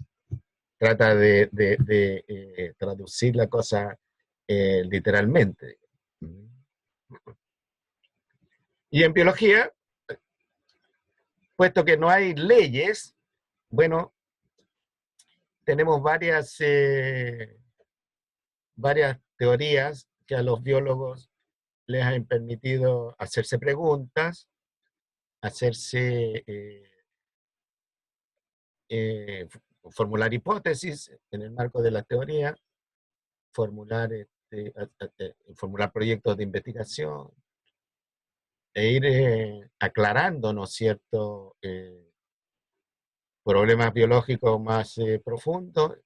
trata de traducir la cosa literalmente. Y en biología, puesto que no hay leyes, bueno, tenemos varias varias teorías que a los biólogos les han permitido hacerse preguntas, hacerse, formular hipótesis en el marco de la teoría, formular, formular proyectos de investigación e ir aclarando, ¿no es cierto?, problemas biológicos más profundos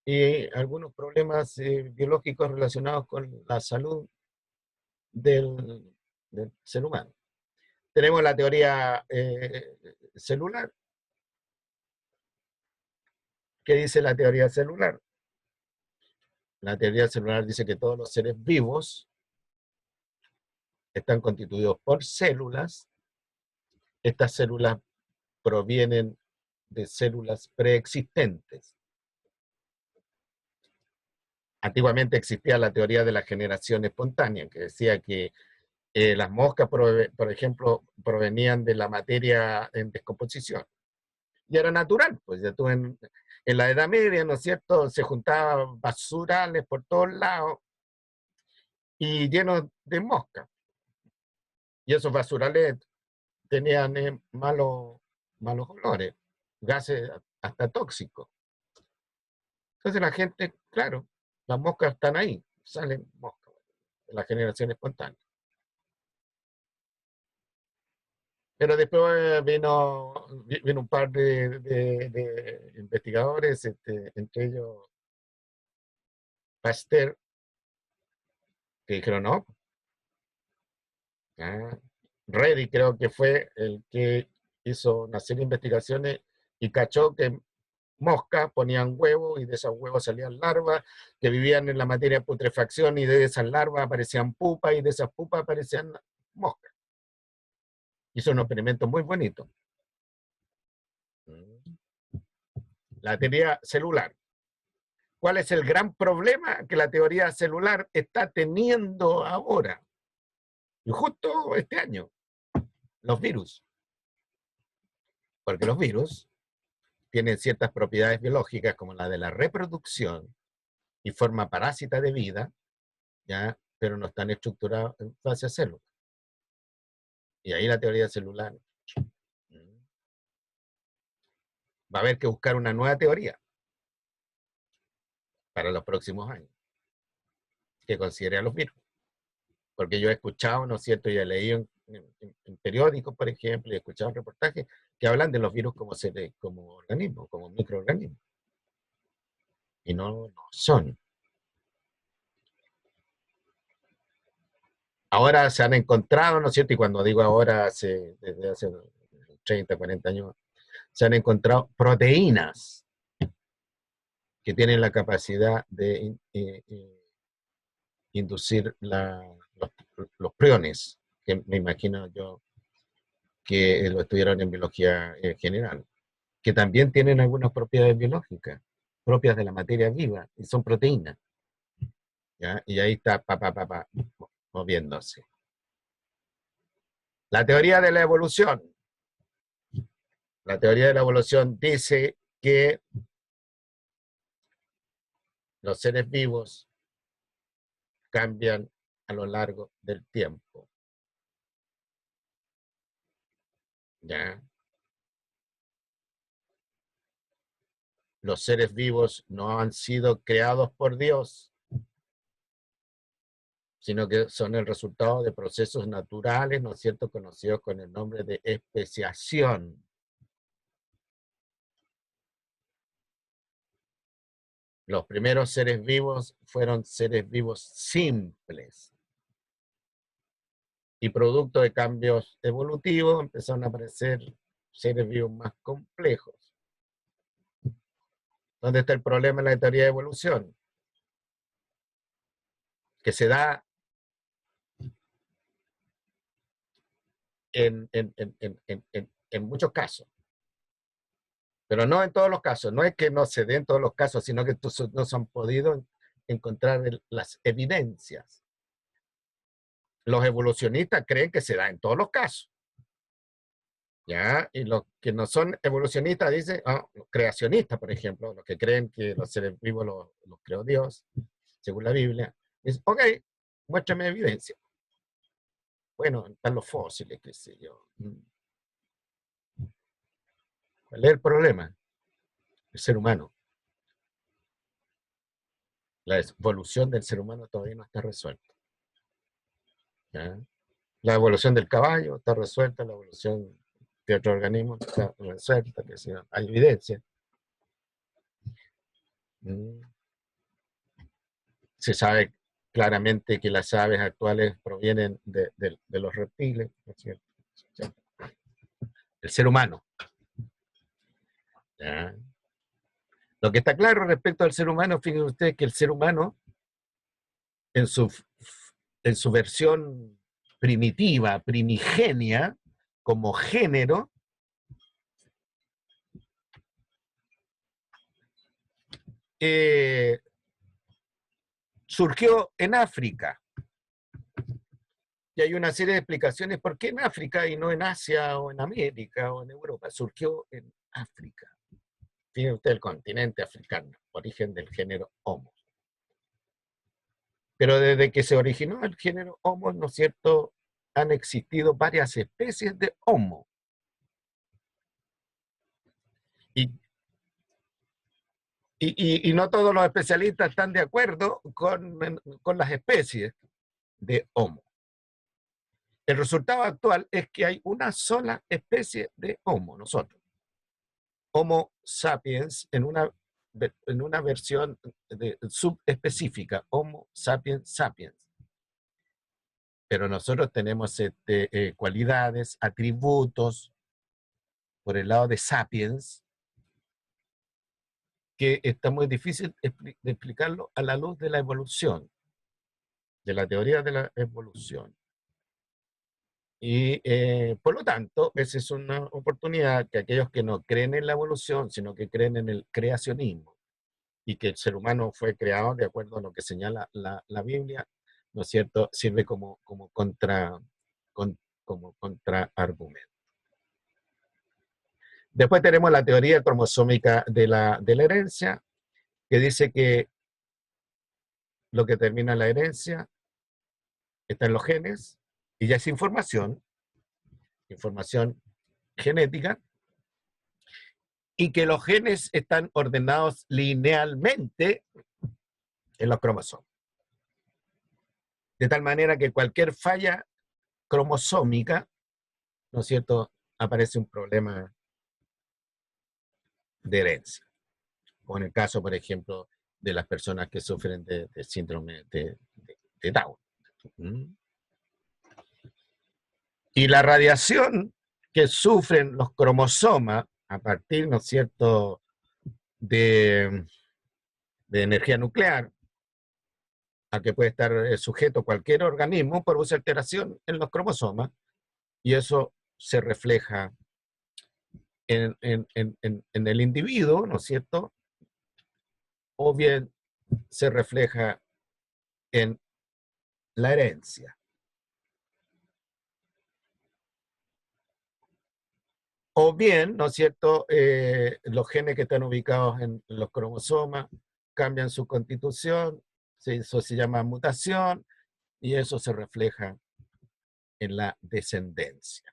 y algunos problemas biológicos relacionados con la salud del ser humano. Tenemos la teoría celular. ¿Qué dice la teoría celular? La teoría celular dice que todos los seres vivos están constituidos por células. Estas células provienen de células preexistentes. Antiguamente existía la teoría de la generación espontánea, que decía que las moscas, por ejemplo, provenían de la materia en descomposición. Y era natural, pues ya tú en la Edad Media, ¿no es cierto?, se juntaban basurales por todos lados y llenos de moscas. Y esos basurales tenían malos olores, gases hasta tóxicos. Entonces la gente, claro, las moscas están ahí, salen moscas, de la generación espontánea. Pero después vino un par de investigadores, entre ellos Pasteur, que dijeron no. Reddy creo que fue el que hizo una serie de investigaciones y cachó que moscas ponían huevos y de esos huevos salían larvas que vivían en la materia de putrefacción y de esas larvas aparecían pupas y de esas pupas aparecían moscas. Hizo un experimento muy bonito. La teoría celular. ¿Cuál es el gran problema que la teoría celular está teniendo ahora? Y justo este año, los virus. Porque los virus tienen ciertas propiedades biológicas como la de la reproducción y forma parásita de vida, ¿ya? Pero no están estructurados en fase célula. Y ahí la teoría celular va a haber que buscar una nueva teoría para los próximos años que considere a los virus. Porque yo he escuchado, ¿no es cierto? Y he leído en periódicos, por ejemplo, y he escuchado reportajes que hablan de los virus como organismos, como microorganismos. Y no son. Ahora se han encontrado, ¿no es cierto? Y cuando digo ahora, desde hace 30, 40 años, se han encontrado proteínas que tienen la capacidad de inducir los priones, que me imagino yo que lo estudiaron en biología general, que también tienen algunas propiedades biológicas, propias de la materia viva, y son proteínas. ¿Ya? Y ahí está, moviéndose. La teoría de la evolución. La teoría de la evolución dice que los seres vivos cambian a lo largo del tiempo. ¿Ya? Los seres vivos no han sido creados por Dios, sino que son el resultado de procesos naturales, ¿no es cierto?, conocidos con el nombre de especiación. Los primeros seres vivos fueron seres vivos simples. Y producto de cambios evolutivos empezaron a aparecer seres vivos más complejos. ¿Dónde está el problema en la teoría de evolución? Que se da en muchos casos. Pero no en todos los casos. No es que no se dé en todos los casos, sino que no se han podido encontrar las evidencias. Los evolucionistas creen que se da en todos los casos. ¿Ya? Y los que no son evolucionistas dicen, los creacionistas, por ejemplo, los que creen que los seres vivos los creó Dios, según la Biblia, es, ok, muéstrame evidencia. Bueno, están los fósiles, qué sé yo. ¿Cuál es el problema? El ser humano. La evolución del ser humano todavía no está resuelta. ¿Ya? La evolución del caballo está resuelta, la evolución de otro organismo está resuelta, que si no, hay evidencia. Se sabe claramente que las aves actuales provienen de los reptiles, ¿no es cierto? El ser humano. ¿Ya? Lo que está claro respecto al ser humano, fíjense ustedes que el ser humano, en su, en su versión primitiva, primigenia, como género, surgió en África. Y hay una serie de explicaciones por qué en África y no en Asia o en América o en Europa. Surgió en África. Tiene usted el continente africano, origen del género Homo. Pero desde que se originó el género Homo, ¿no es cierto?, han existido varias especies de Homo. Y, y no todos los especialistas están de acuerdo con las especies de Homo. El resultado actual es que hay una sola especie de Homo, nosotros. Homo sapiens en una versión subespecífica, Homo sapiens sapiens. Pero nosotros tenemos cualidades, atributos, por el lado de sapiens, que está muy difícil de explicarlo a la luz de la evolución, de la teoría de la evolución. Y por lo tanto, esa es una oportunidad que aquellos que no creen en la evolución, sino que creen en el creacionismo, y que el ser humano fue creado de acuerdo a lo que señala la Biblia, ¿no es cierto?, sirve como contraargumento. Después tenemos la teoría cromosómica de la herencia, que dice que lo que termina la herencia está en los genes, y ya es información genética, y que los genes están ordenados linealmente en los cromosomas. De tal manera que cualquier falla cromosómica, ¿no es cierto?, aparece un problema de herencia. O en el caso, por ejemplo, de las personas que sufren de síndrome de Down. Y la radiación que sufren los cromosomas a partir, ¿no es cierto?, de energía nuclear, a que puede estar sujeto cualquier organismo, produce alteración en los cromosomas, y eso se refleja en el individuo, ¿no es cierto?, o bien se refleja en la herencia. O bien, ¿no es cierto?, los genes que están ubicados en los cromosomas cambian su constitución, eso se llama mutación, y eso se refleja en la descendencia.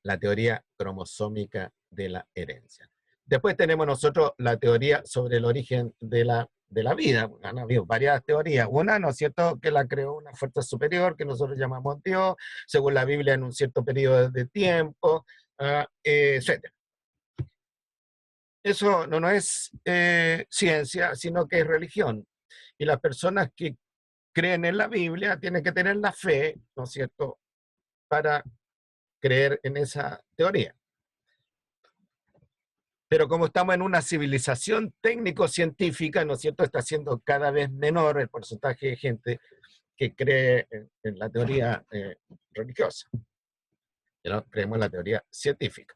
La teoría cromosómica de la herencia. Después tenemos nosotros la teoría sobre el origen de la vida. Han habido varias teorías. Una, ¿no es cierto?, que la creó una fuerza superior que nosotros llamamos Dios, según la Biblia en un cierto periodo de tiempo, etc. Eso no es ciencia, sino que es religión. Y las personas que creen en la Biblia tienen que tener la fe, ¿no es cierto?, para creer en esa teoría. Pero como estamos en una civilización técnico-científica, ¿no es cierto?, está siendo cada vez menor el porcentaje de gente que cree en la teoría religiosa. Pero creemos en la teoría científica.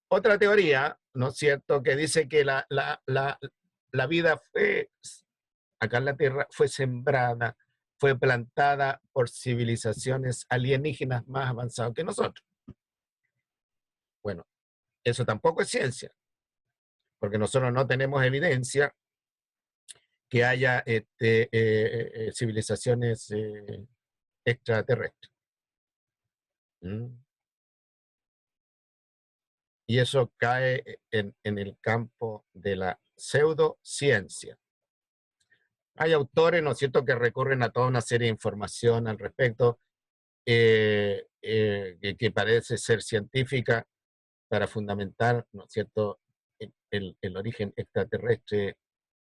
Otra teoría, ¿no es cierto?, que dice que la vida fue, acá en la Tierra, fue sembrada, fue plantada por civilizaciones alienígenas más avanzadas que nosotros. Bueno, Eso tampoco es ciencia, porque nosotros no tenemos evidencia que haya civilizaciones extraterrestres. ¿Mm? Y eso cae en el campo de la pseudociencia. Hay autores, ¿no es cierto?, que recurren a toda una serie de información al respecto, que parece ser científica para fundamentar, ¿no es cierto?, el origen extraterrestre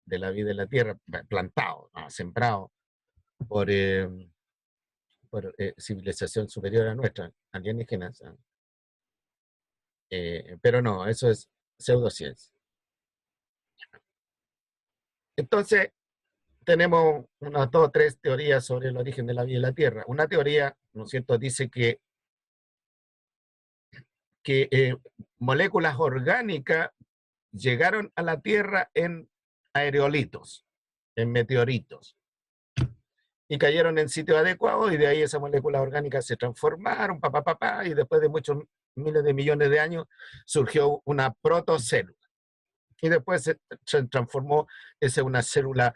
de la vida en la Tierra, plantado, ¿no?, sembrado por, civilización superior a nuestra, alienígenas. Pero no, eso es pseudociencia. Entonces, tenemos unas dos o tres teorías sobre el origen de la vida en la Tierra. Una teoría, ¿no es cierto?, dice que moléculas orgánicas llegaron a la Tierra en aerolitos, en meteoritos, y cayeron en sitio adecuado, y de ahí esas moléculas orgánicas se transformaron, y después de muchos miles de millones de años surgió una protocélula. Y después se transformó en una célula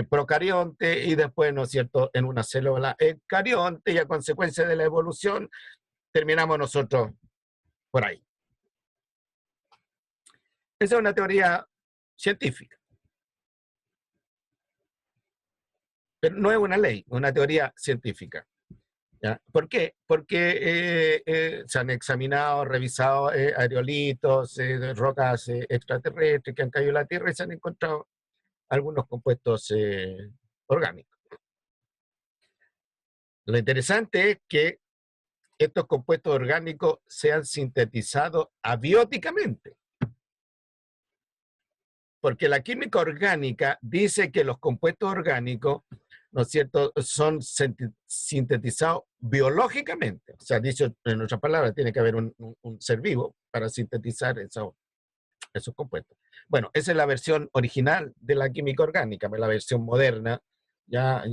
procarionte, y después, ¿no es cierto?, en una célula eucarionte, y a consecuencia de la evolución terminamos nosotros por ahí. Esa es una teoría científica, pero no es una ley, es una teoría científica. ¿Ya? ¿Por qué? Porque se han examinado, revisado aerolitos, rocas extraterrestres que han caído en la Tierra, y se han encontrado algunos compuestos orgánicos. Lo interesante es que estos compuestos orgánicos se han sintetizado abióticamente, porque la química orgánica dice que los compuestos orgánicos, ¿no es cierto?, son sintetizados biológicamente. O sea, dicho en otras palabras, tiene que haber un ser vivo para sintetizar esos compuestos. Bueno, esa es la versión original de la química orgánica, pero la versión moderna ya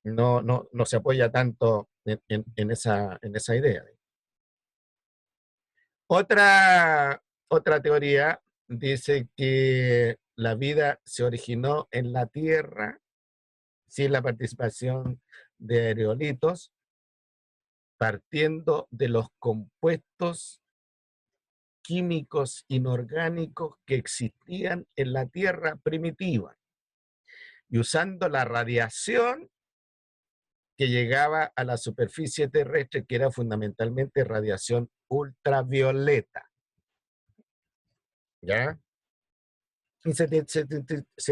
no se apoya tanto en esa idea. Otra teoría dice que la vida se originó en la Tierra sin la participación de aerolitos, partiendo de los compuestos químicos inorgánicos que existían en la Tierra primitiva, y usando la radiación que llegaba a la superficie terrestre, que era fundamentalmente radiación ultravioleta. ¿Ya? Y se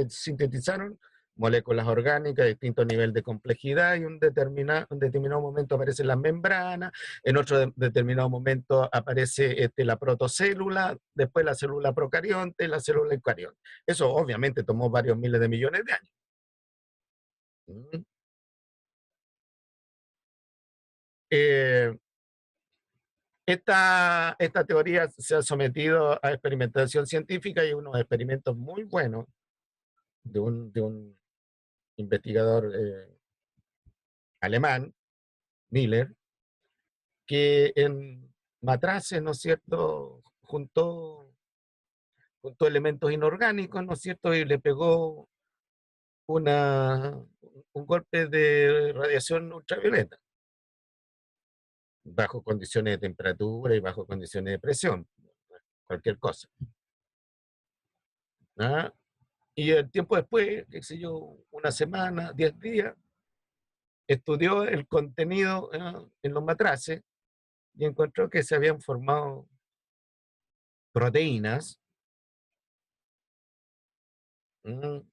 sintetizaron moléculas orgánicas de distinto nivel de complejidad, y un determinado momento aparece la membrana, en otro determinado momento aparece la protocélula, después la célula procarionte, la célula eucarionte. Eso obviamente tomó varios miles de millones de años. Mm. Eh, esta teoría se ha sometido a experimentación científica, y unos experimentos muy buenos de un investigador alemán, Miller, que en matraces, ¿no es cierto?, juntó elementos inorgánicos, ¿no es cierto?, y le pegó un golpe de radiación ultravioleta, bajo condiciones de temperatura y bajo condiciones de presión, cualquier cosa. ¿Ah? Y el tiempo después, qué sé yo, una semana, 10 días, estudió el contenido en los matraces, y encontró que se habían formado proteínas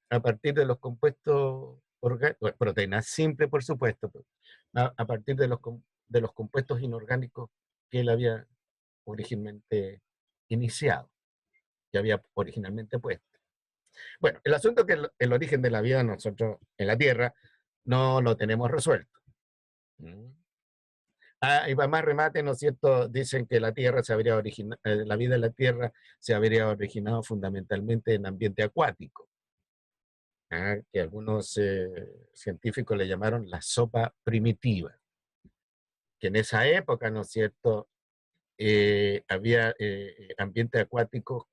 a partir de los compuestos orgánicos, proteínas simples, por supuesto, pero a partir de los compuestos inorgánicos que él había originalmente iniciado, que había originalmente puesto. Bueno, el asunto es que el origen de la vida nosotros en la Tierra no lo tenemos resuelto. ¿Mm? Y para más remate, ¿no es cierto?, dicen que la Tierra la vida en la Tierra se habría originado fundamentalmente en ambiente acuático, que algunos científicos le llamaron la sopa primitiva, que en esa época, ¿no es cierto?, había ambiente acuático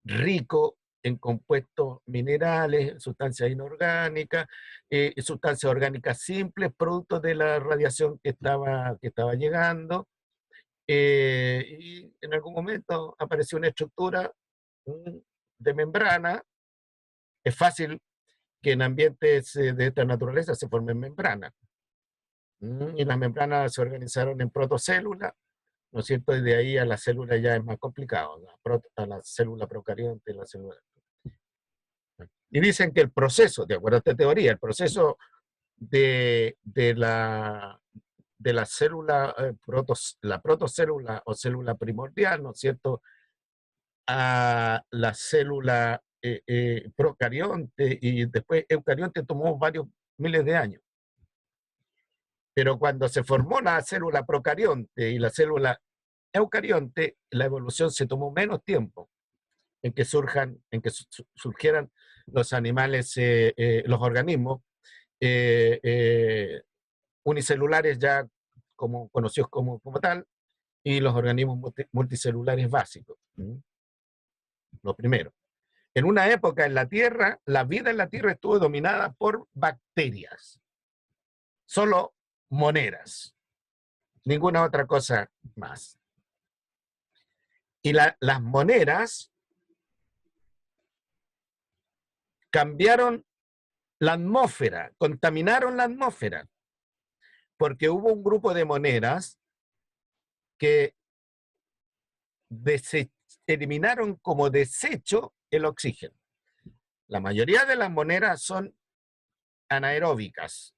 rico en compuestos minerales, sustancias inorgánicas, sustancias orgánicas simples, producto de la radiación que estaba llegando. Y en algún momento apareció una estructura de membrana. Es fácil que en ambientes de esta naturaleza se formen membranas. Y las membranas se organizaron en protocélulas, ¿no es cierto? Y de ahí a la célula ya es más complicado, a la célula procarionte, la célula. Y dicen que el proceso, de acuerdo a esta teoría, el proceso de la célula, la protocélula o célula primordial, ¿no es cierto?, a la célula procarionte y después eucarionte tomó varios miles de años. Pero cuando se formó la célula procarionte y la célula eucarionte, la evolución se tomó menos tiempo en que surgieran los animales, los organismos unicelulares ya como conocidos como tal, y los organismos multicelulares básicos. Lo primero. En una época en la Tierra, la vida en la Tierra estuvo dominada por bacterias. Solo moneras. Ninguna otra cosa más. Y las moneras cambiaron la atmósfera, contaminaron la atmósfera, porque hubo un grupo de moneras que eliminaron como desecho el oxígeno. La mayoría de las monedas son anaeróbicas.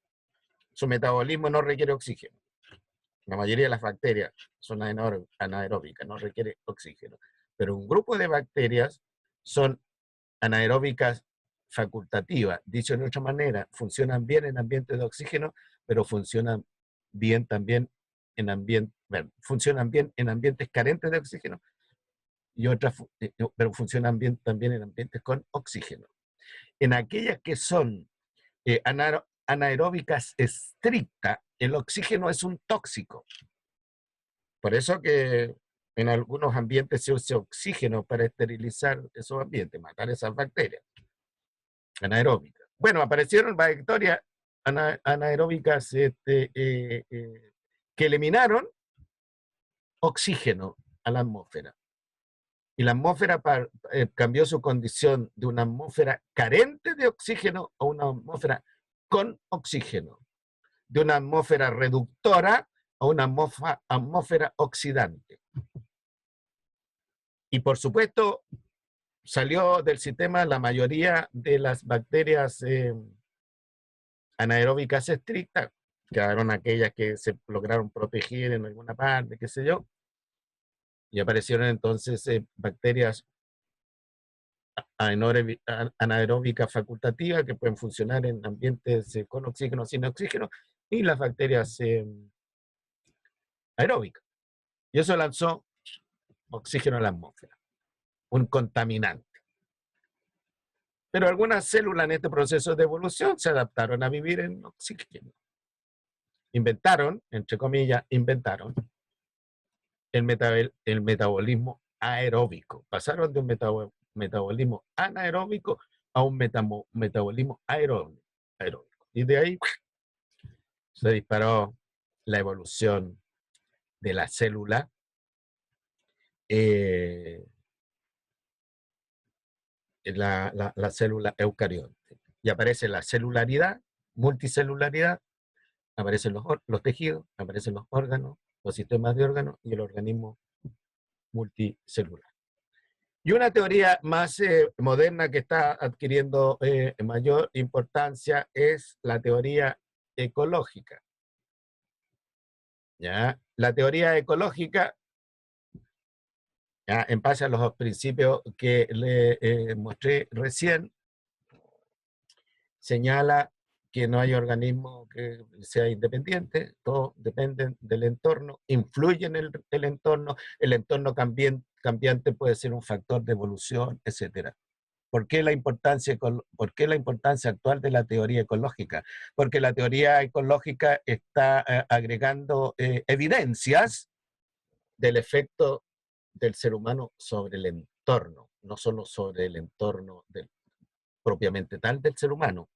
Su metabolismo no requiere oxígeno. La mayoría de las bacterias son anaeróbicas, no requiere oxígeno. Pero un grupo de bacterias son anaeróbicas facultativas. Dicho de otra manera, funcionan bien en ambientes de oxígeno, pero funcionan bien también en ambientes carentes de oxígeno, y otras, pero funcionan bien también en ambientes con oxígeno. En aquellas que son anaeróbicas estrictas, el oxígeno es un tóxico. Por eso que en algunos ambientes se usa oxígeno para esterilizar esos ambientes, matar esas bacterias anaeróbicas. Bueno, aparecieron bacterias anaeróbicas que eliminaron oxígeno a la atmósfera. Y la atmósfera cambió su condición de una atmósfera carente de oxígeno a una atmósfera con oxígeno. De una atmósfera reductora a una atmósfera oxidante. Y por supuesto, salió del sistema la mayoría de las bacterias anaeróbicas estrictas, quedaron aquellas que se lograron proteger en alguna parte, qué sé yo, y aparecieron entonces bacterias anaeróbicas facultativas que pueden funcionar en ambientes con oxígeno, sin oxígeno, y las bacterias aeróbicas. Y eso lanzó oxígeno a la atmósfera, un contaminante. Pero algunas células en este proceso de evolución se adaptaron a vivir en oxígeno. Inventaron, entre comillas, el metabolismo aeróbico. Pasaron de un metabolismo anaeróbico a un metabolismo aeróbico. Y de ahí se disparó la evolución de la célula. La célula eucarionte. Y aparece la celularidad, multicelularidad, aparecen los tejidos, aparecen los órganos, los sistemas de órganos y el organismo multicelular. Y una teoría más moderna que está adquiriendo mayor importancia es la teoría ecológica. ¿Ya? La teoría ecológica, ¿ya?, en base a los principios que le mostré recién, señala que no hay organismo que sea independiente, todos dependen del entorno, influyen en el entorno cambiante puede ser un factor de evolución, etc. ¿Por qué la importancia actual de la teoría ecológica? Porque la teoría ecológica está agregando evidencias del efecto del ser humano sobre el entorno, no solo sobre el entorno propiamente tal del ser humano,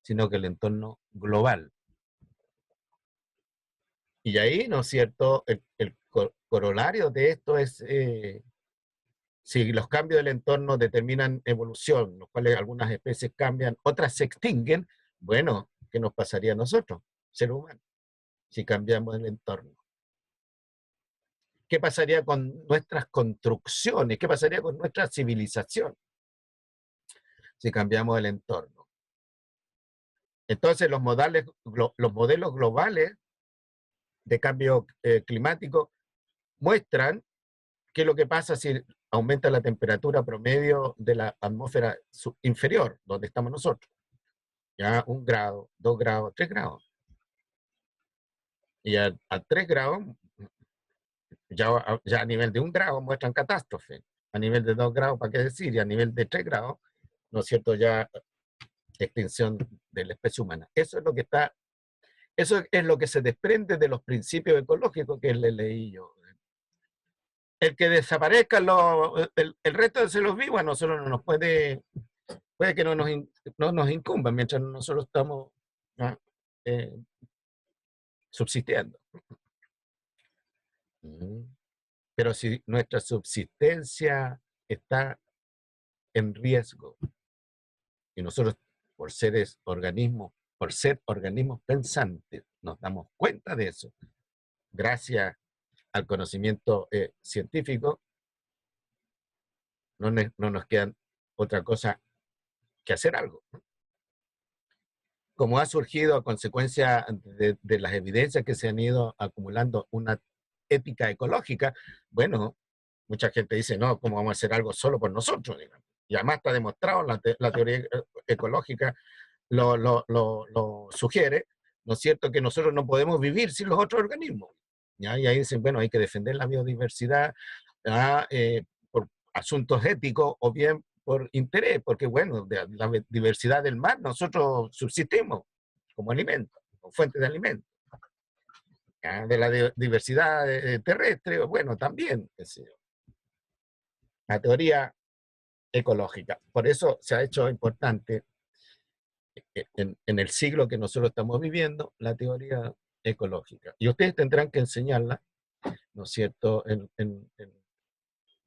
sino que el entorno global. Y ahí, ¿no es cierto?, el corolario de esto es, si los cambios del entorno determinan evolución, los cuales algunas especies cambian, otras se extinguen, bueno, ¿qué nos pasaría a nosotros, ser humano, si cambiamos el entorno? ¿Qué pasaría con nuestras construcciones? ¿Qué pasaría con nuestra civilización si cambiamos el entorno? Entonces, los modelos globales de cambio climático muestran qué es lo que pasa si aumenta la temperatura promedio de la atmósfera inferior, donde estamos nosotros. Ya 1 grado, 2 grados, 3 grados. Y a 3 grados, ya a nivel de 1 grado muestran catástrofe. A nivel de 2 grados, ¿para qué decir? Y a nivel de 3 grados, ¿no es cierto?, ya extinción de la especie humana. Eso es lo que se desprende de los principios ecológicos que le leí yo. El que desaparezcan el resto de seres vivos a nosotros no nos puede que no nos incumba mientras nosotros estamos, ¿no?, eh, subsistiendo. Pero si nuestra subsistencia está en riesgo y nosotros, por ser organismos pensantes, nos damos cuenta de eso, gracias al conocimiento científico, no nos queda otra cosa que hacer algo. Como ha surgido a consecuencia de las evidencias que se han ido acumulando una ética ecológica, bueno, mucha gente dice, no, ¿cómo vamos a hacer algo solo por nosotros? Digamos. Y además está demostrado, la teoría ecológica lo sugiere, ¿no es cierto?, que nosotros no podemos vivir sin los otros organismos. ¿Ya? Y ahí dicen, bueno, hay que defender la biodiversidad por asuntos éticos o bien por interés, porque bueno, de la diversidad del mar nosotros subsistimos como alimento, como fuente de alimento. ¿Ya? De la diversidad terrestre, bueno, también, qué sé yo. La teoría ecológica. Por eso se ha hecho importante en el siglo que nosotros estamos viviendo, la teoría ecológica. Y ustedes tendrán que enseñarla, ¿no es cierto?, en, en,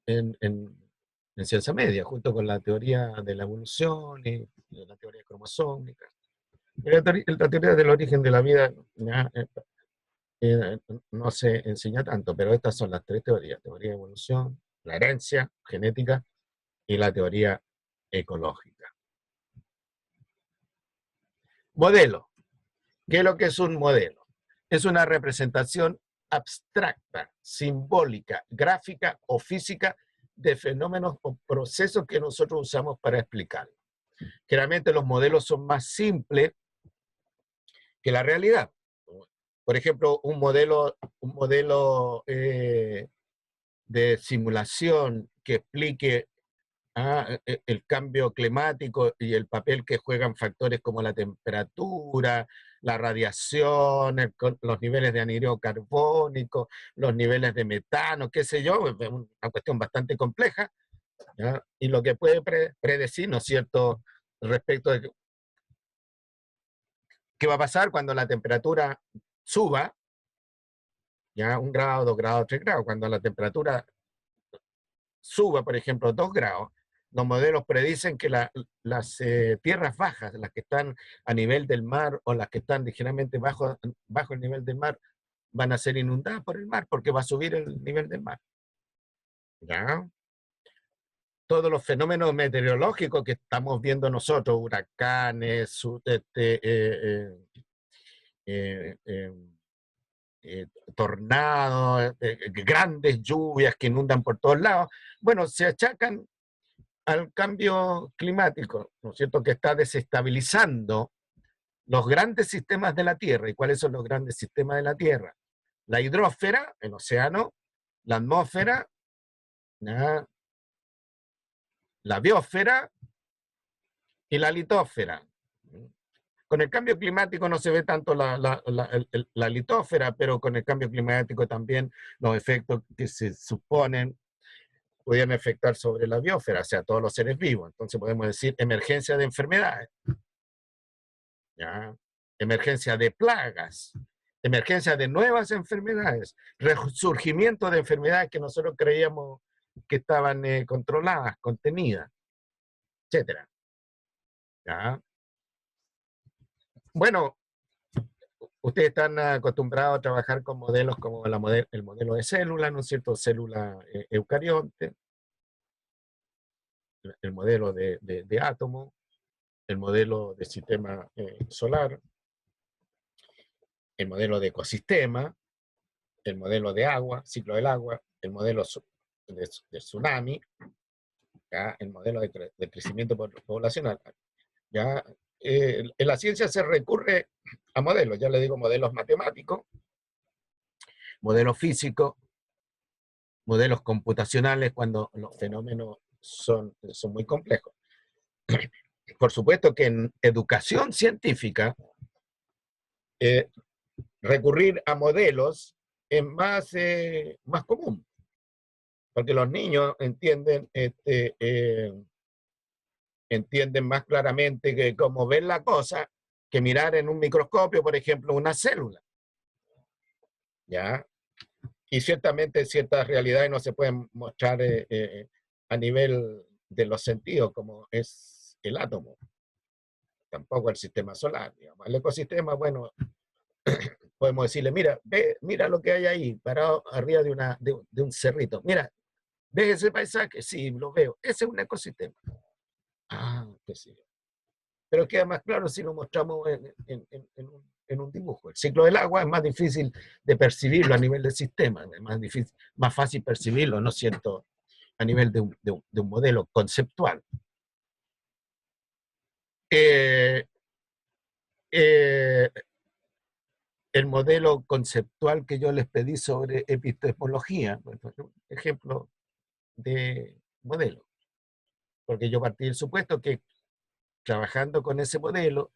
en ciencia media, junto con la teoría de la evolución y la teoría cromosómica. Y la teoría del origen de la vida ya, no se enseña tanto, pero estas son las 3 teorías: teoría de evolución, la herencia genética y la teoría ecológica. Modelo. ¿Qué es lo que es un modelo? Es una representación abstracta, simbólica, gráfica o física de fenómenos o procesos que nosotros usamos para explicarlos. Generalmente los modelos son más simples que la realidad. Por ejemplo, un modelo de simulación que explique el cambio climático y el papel que juegan factores como la temperatura, la radiación, los niveles de anhídrido carbónico, los niveles de metano, qué sé yo, es una cuestión bastante compleja, ¿ya? Y lo que puede predecir, ¿no es cierto?, respecto de qué va a pasar cuando la temperatura suba, ya 1 grado, 2 grados, 3 grados, cuando la temperatura suba, por ejemplo, 2 grados, los modelos predicen que las tierras bajas, las que están a nivel del mar o las que están ligeramente bajo el nivel del mar, van a ser inundadas por el mar porque va a subir el nivel del mar. ¿Ya? Todos los fenómenos meteorológicos que estamos viendo nosotros, huracanes, eh, eh, tornados, grandes lluvias que inundan por todos lados, bueno, se achacan al cambio climático, ¿no es cierto?, que está desestabilizando los grandes sistemas de la Tierra. ¿Y cuáles son los grandes sistemas de la Tierra? La hidrósfera, el océano, la atmósfera, ¿ya?, la biosfera y la litósfera. Con el cambio climático no se ve tanto la litósfera, pero con el cambio climático también los efectos que se suponen podrían afectar sobre la biosfera, o sea, todos los seres vivos. Entonces podemos decir emergencia de enfermedades, ¿ya? Emergencia de plagas, emergencia de nuevas enfermedades, resurgimiento de enfermedades que nosotros creíamos que estaban controladas, contenidas, etcétera. ¿Ya? Bueno, ustedes están acostumbrados a trabajar con modelos como el modelo de célula, ¿no es cierto? Célula eucarionte, el modelo de átomo, el modelo de sistema solar, el modelo de ecosistema, el modelo de agua, ciclo del agua, el modelo de tsunami, ¿ya? El modelo de crecimiento poblacional. ¿Ya? En la ciencia se recurre a modelos, ya le digo, modelos matemáticos, modelos físicos, modelos computacionales cuando los fenómenos son muy complejos. Por supuesto que en educación científica, recurrir a modelos es más común, porque los niños entienden más claramente que cómo ver la cosa que mirar en un microscopio, por ejemplo, una célula. ¿Ya? Y ciertamente ciertas realidades no se pueden mostrar a nivel de los sentidos, como es el átomo, tampoco el sistema solar. Digamos. El ecosistema, bueno, podemos decirle, mira lo que hay ahí, parado arriba de un cerrito. Mira, ¿ves ese paisaje? Sí, lo veo. Ese es un ecosistema. Ah, qué sí. Pero queda más claro si lo mostramos en un dibujo. El ciclo del agua es más difícil de percibirlo a nivel del sistema, es más fácil percibirlo, ¿no es cierto?, a nivel de un modelo conceptual. Eh, eh, el modelo conceptual que yo les pedí sobre epistemología, bueno, un ejemplo de modelo, porque yo partí del supuesto que trabajando con ese modelo,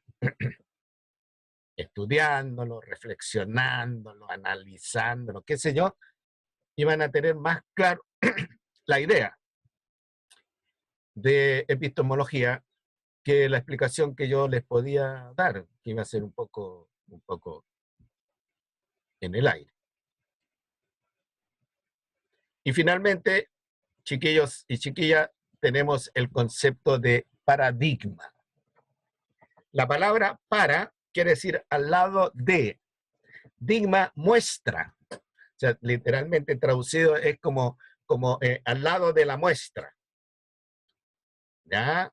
estudiándolo, reflexionándolo, analizándolo, qué sé yo, iban a tener más claro la idea de epistemología que la explicación que yo les podía dar, que iba a ser un poco en el aire. Y finalmente, chiquillos y chiquillas, tenemos el concepto de paradigma. La palabra para quiere decir al lado de. Digma, muestra. O sea, literalmente traducido es como al lado de la muestra. ¿Ya?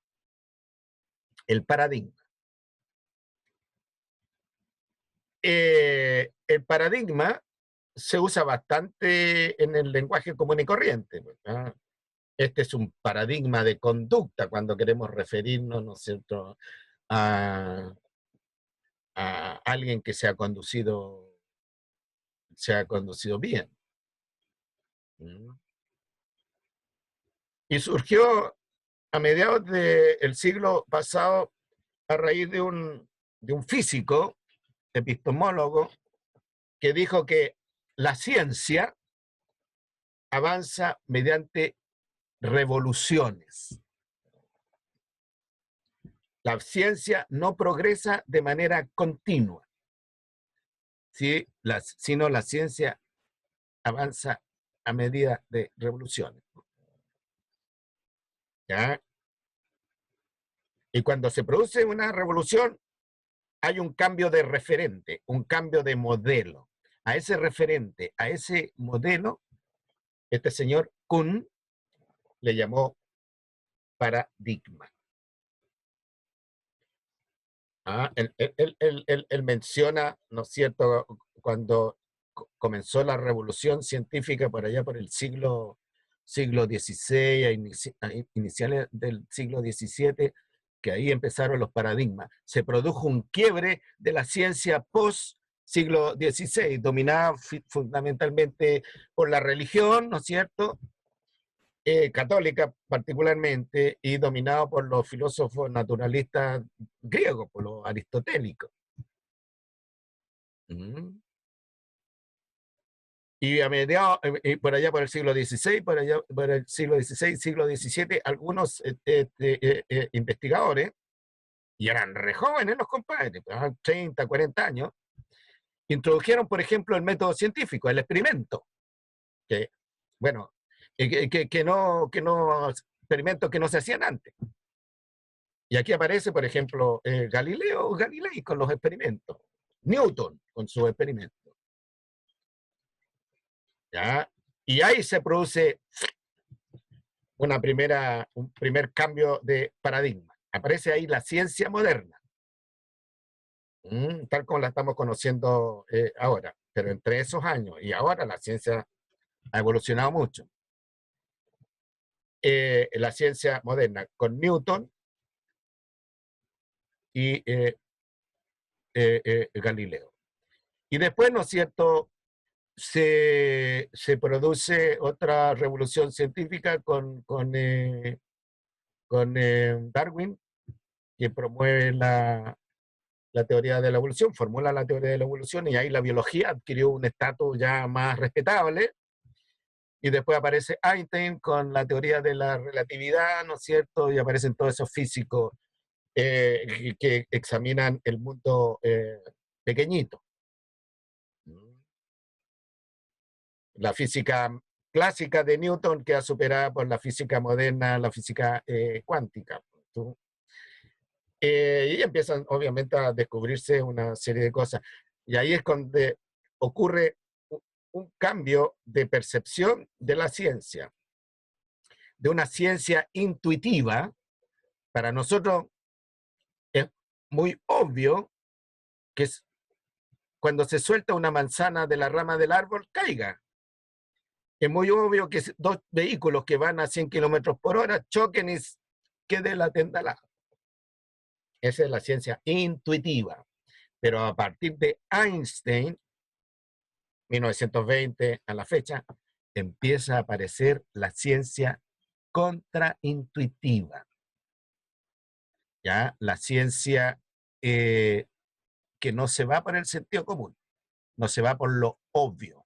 El paradigma. El paradigma se usa bastante en el lenguaje común y corriente. ¿Ya? Este es un paradigma de conducta cuando queremos referirnos, ¿no es cierto?, a alguien que se ha conducido bien. Y surgió a mediados del siglo pasado a raíz de un físico, epistemólogo, que dijo que la ciencia avanza mediante revoluciones. La ciencia no progresa de manera continua, ¿sí? Sino la ciencia avanza a medida de revoluciones. ¿Ya? Y cuando se produce una revolución, hay un cambio de referente, un cambio de modelo. A ese referente, a ese modelo, este señor Kuhn le llamó paradigma. Él menciona, ¿no es cierto?, cuando comenzó la revolución científica por allá por el siglo XVI, a iniciales del siglo XVII, que ahí empezaron los paradigmas. Se produjo un quiebre de la ciencia post siglo XVI, dominada fundamentalmente por la religión, ¿no es cierto?, católica particularmente, y dominado por los filósofos naturalistas griegos, por los aristotélicos. Mm. Y a mediados, por allá por el siglo XVI, por allá por el siglo XVI, siglo XVII, algunos investigadores, y eran re jóvenes los compadres, 30, 40 años, introdujeron, por ejemplo, el método científico, el experimento, que, bueno, que no, experimentos que no se hacían antes. Y aquí aparece, por ejemplo, Galileo Galilei con los experimentos, Newton con sus experimentos. ¿Ya? Y ahí se produce un primer cambio de paradigma. Aparece ahí la ciencia moderna, tal como la estamos conociendo ahora. Pero entre esos años y ahora la ciencia ha evolucionado mucho. La ciencia moderna con Newton y Galileo. Y después, ¿no es cierto?, se produce otra revolución científica con Darwin, que promueve la teoría de la evolución, formula la teoría de la evolución, y ahí la biología adquirió un estatus ya más respetable. Y después aparece Einstein con la teoría de la relatividad, ¿no es cierto? Y aparecen todos esos físicos que examinan el mundo pequeñito. La física clásica de Newton queda superada por la física moderna, la física cuántica. Y empiezan obviamente a descubrirse una serie de cosas. Y ahí es donde ocurre un cambio de percepción de la ciencia, de una ciencia intuitiva. Para nosotros es muy obvio que cuando se suelta una manzana de la rama del árbol, caiga. Es muy obvio que dos vehículos que van a 100 kilómetros por hora choquen y quede la tenda. Esa es la ciencia intuitiva. Pero a partir de Einstein, 1920 a la fecha, empieza a aparecer la ciencia contraintuitiva. ¿Ya? La ciencia que no se va por el sentido común, no se va por lo obvio.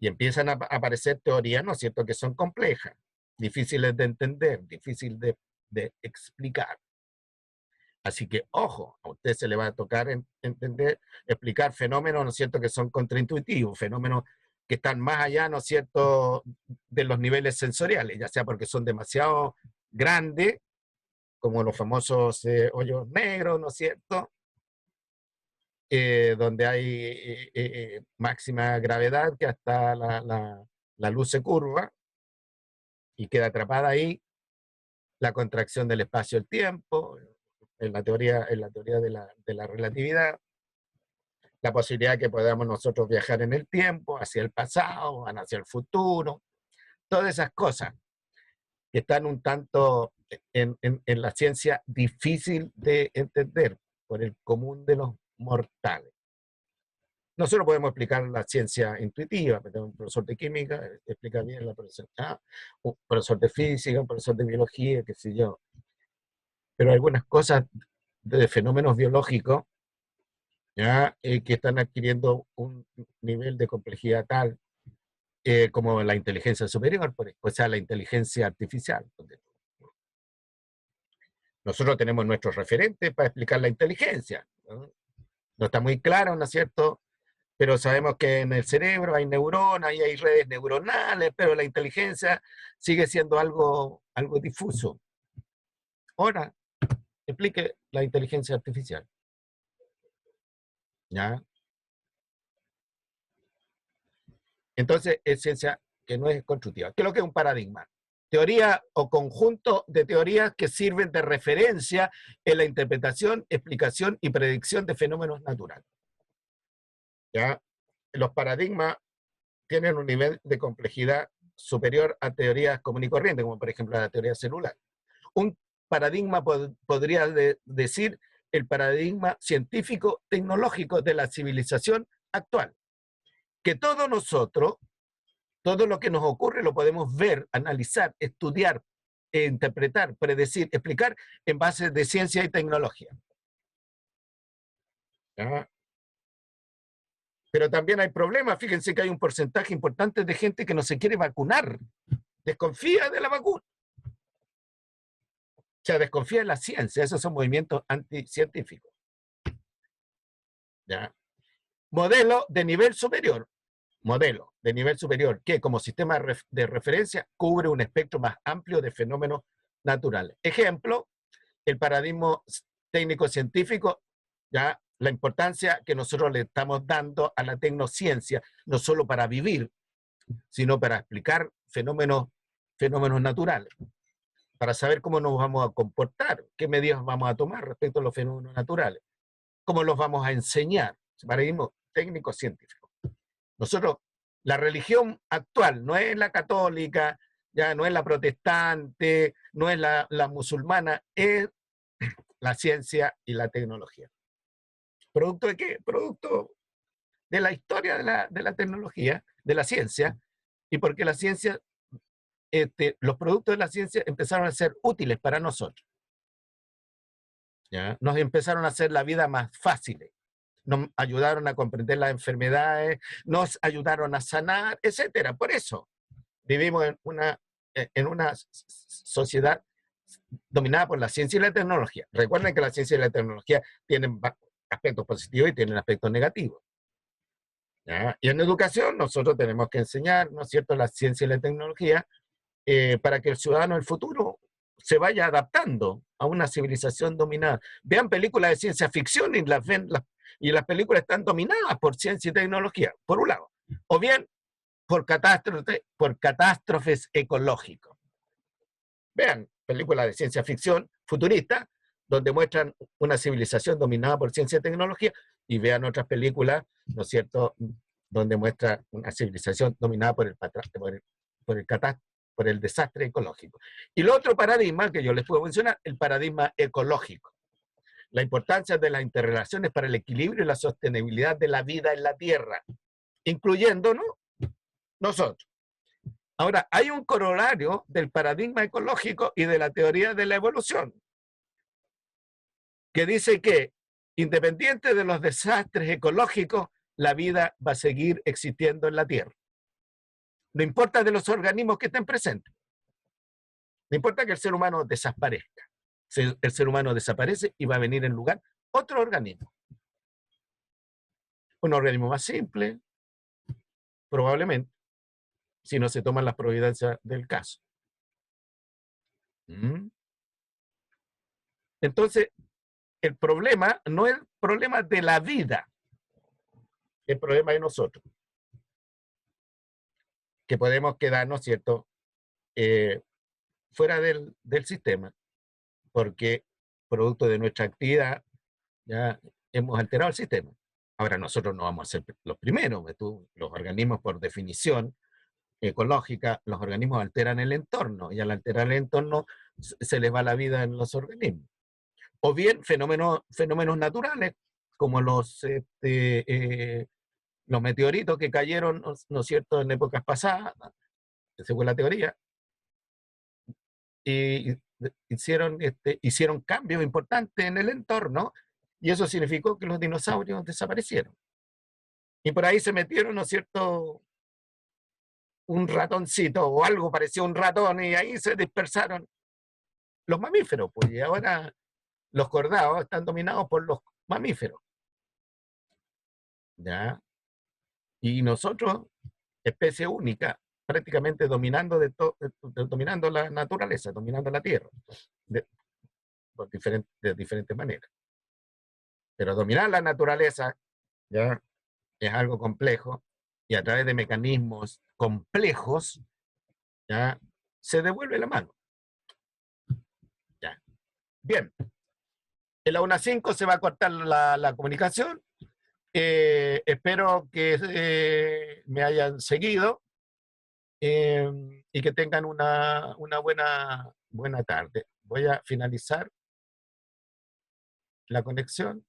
Y empiezan a aparecer teorías, ¿no es cierto?, que son complejas, difíciles de entender, difíciles de explicar. Así que, ojo, a usted se le va a tocar entender, explicar fenómenos, ¿no es cierto?, que son contraintuitivos, fenómenos que están más allá, ¿no es cierto?, de los niveles sensoriales, ya sea porque son demasiado grandes, como los famosos hoyos negros, ¿no es cierto?, donde hay máxima gravedad, que hasta la luz se curva y queda atrapada ahí, la contracción del espacio y el tiempo, en la teoría de la relatividad, la posibilidad de que podamos nosotros viajar en el tiempo, hacia el pasado, hacia el futuro, todas esas cosas que están un tanto en la ciencia difícil de entender por el común de los mortales. Nosotros podemos explicar la ciencia intuitiva, un profesor de química explica bien la profesora, un profesor de física, un profesor de biología, qué sé yo. Pero algunas cosas de fenómenos biológicos, ¿ya? Que están adquiriendo un nivel de complejidad tal como la inteligencia superior, o sea, la inteligencia artificial. Nosotros tenemos nuestros referentes para explicar la inteligencia. No está muy claro, ¿no es cierto? Pero sabemos que en el cerebro hay neuronas y hay redes neuronales, pero la inteligencia sigue siendo algo difuso. Ahora, explique la inteligencia artificial. ¿Ya? Entonces, es ciencia que no es constructiva. ¿Qué es lo que es un paradigma? Teoría o conjunto de teorías que sirven de referencia en la interpretación, explicación y predicción de fenómenos naturales. ¿Ya? Los paradigmas tienen un nivel de complejidad superior a teorías común y corriente, como por ejemplo la teoría celular. Un paradigma podría decir el paradigma científico-tecnológico de la civilización actual. Que todos nosotros Todo lo que nos ocurre lo podemos ver, analizar, estudiar, interpretar, predecir, explicar en base de ciencia y tecnología. ¿Ya? Pero también hay problemas. Fíjense que hay un porcentaje importante de gente que no se quiere vacunar. Desconfía de la vacuna. O sea, desconfía de la ciencia. Esos son movimientos anticientíficos. ¿Ya? Modelo de nivel superior. Modelo de nivel superior que como sistema de referencia cubre un espectro más amplio de fenómenos naturales. Ejemplo, el paradigma técnico-científico, ya la importancia que nosotros le estamos dando a la tecnociencia, no solo para vivir, sino para explicar fenómenos naturales, para saber cómo nos vamos a comportar, qué medidas vamos a tomar respecto a los fenómenos naturales, cómo los vamos a enseñar, paradigma técnico-científico. Nosotros, la religión actual no es la católica, ya no es la protestante, no es la musulmana, es la ciencia y la tecnología. ¿Producto de qué? Producto de la historia de la tecnología, de la ciencia, y porque la ciencia, los productos de la ciencia empezaron a ser útiles para nosotros. ¿Ya? Nos empezaron a hacer la vida más fácil. Nos ayudaron a comprender las enfermedades, nos ayudaron a sanar, etcétera. Por eso vivimos en una sociedad dominada por la ciencia y la tecnología. Recuerden que la ciencia y la tecnología tienen aspectos positivos y tienen aspectos negativos. ¿Ya? Y en educación nosotros tenemos que enseñar, ¿no es cierto?, la ciencia y la tecnología para que el ciudadano del futuro se vaya adaptando a una civilización dominada. Vean películas de ciencia ficción y las películas están dominadas por ciencia y tecnología, por un lado. O bien por catástrofes ecológicas. Vean películas de ciencia ficción futurista, donde muestran una civilización dominada por ciencia y tecnología, y vean otras películas, ¿no es cierto?, donde muestra una civilización dominada por el desastre ecológico. Y el otro paradigma que yo les puedo mencionar, el paradigma ecológico. La importancia de las interrelaciones para el equilibrio y la sostenibilidad de la vida en la Tierra, incluyéndonos nosotros. Ahora, hay un corolario del paradigma ecológico y de la teoría de la evolución, que dice que, independiente de los desastres ecológicos, la vida va a seguir existiendo en la Tierra. No importa de los organismos que estén presentes. No importa que el ser humano desaparezca. El ser humano desaparece y va a venir en lugar otro organismo. Un organismo más simple, probablemente, si no se toman las providencias del caso. Entonces, el problema no es el problema de la vida, el problema de nosotros, que podemos quedarnos, ¿cierto?, fuera del sistema, porque producto de nuestra actividad ya hemos alterado el sistema. Ahora nosotros no vamos a ser los primeros, los organismos por definición ecológica, los organismos alteran el entorno, y al alterar el entorno se les va la vida en los organismos. O bien fenómenos naturales, como los meteoritos que cayeron, ¿no es cierto?, en épocas pasadas, según la teoría, y hicieron cambios importantes en el entorno, y eso significó que los dinosaurios desaparecieron. Y por ahí se metieron, ¿no es cierto?, un ratoncito o algo parecía un ratón, y ahí se dispersaron los mamíferos, pues, y ahora los cordados están dominados por los mamíferos. ¿Ya? Y nosotros, especie única, prácticamente dominando la naturaleza, dominando la Tierra, de diferentes maneras. Pero dominar la naturaleza, ¿ya?, es algo complejo, y a través de mecanismos complejos, ¿ya?, se devuelve la mano. ¿Ya? Bien, en la 1.5 se va a cortar la comunicación. Espero que me hayan seguido y que tengan una buena tarde. Voy a finalizar la conexión.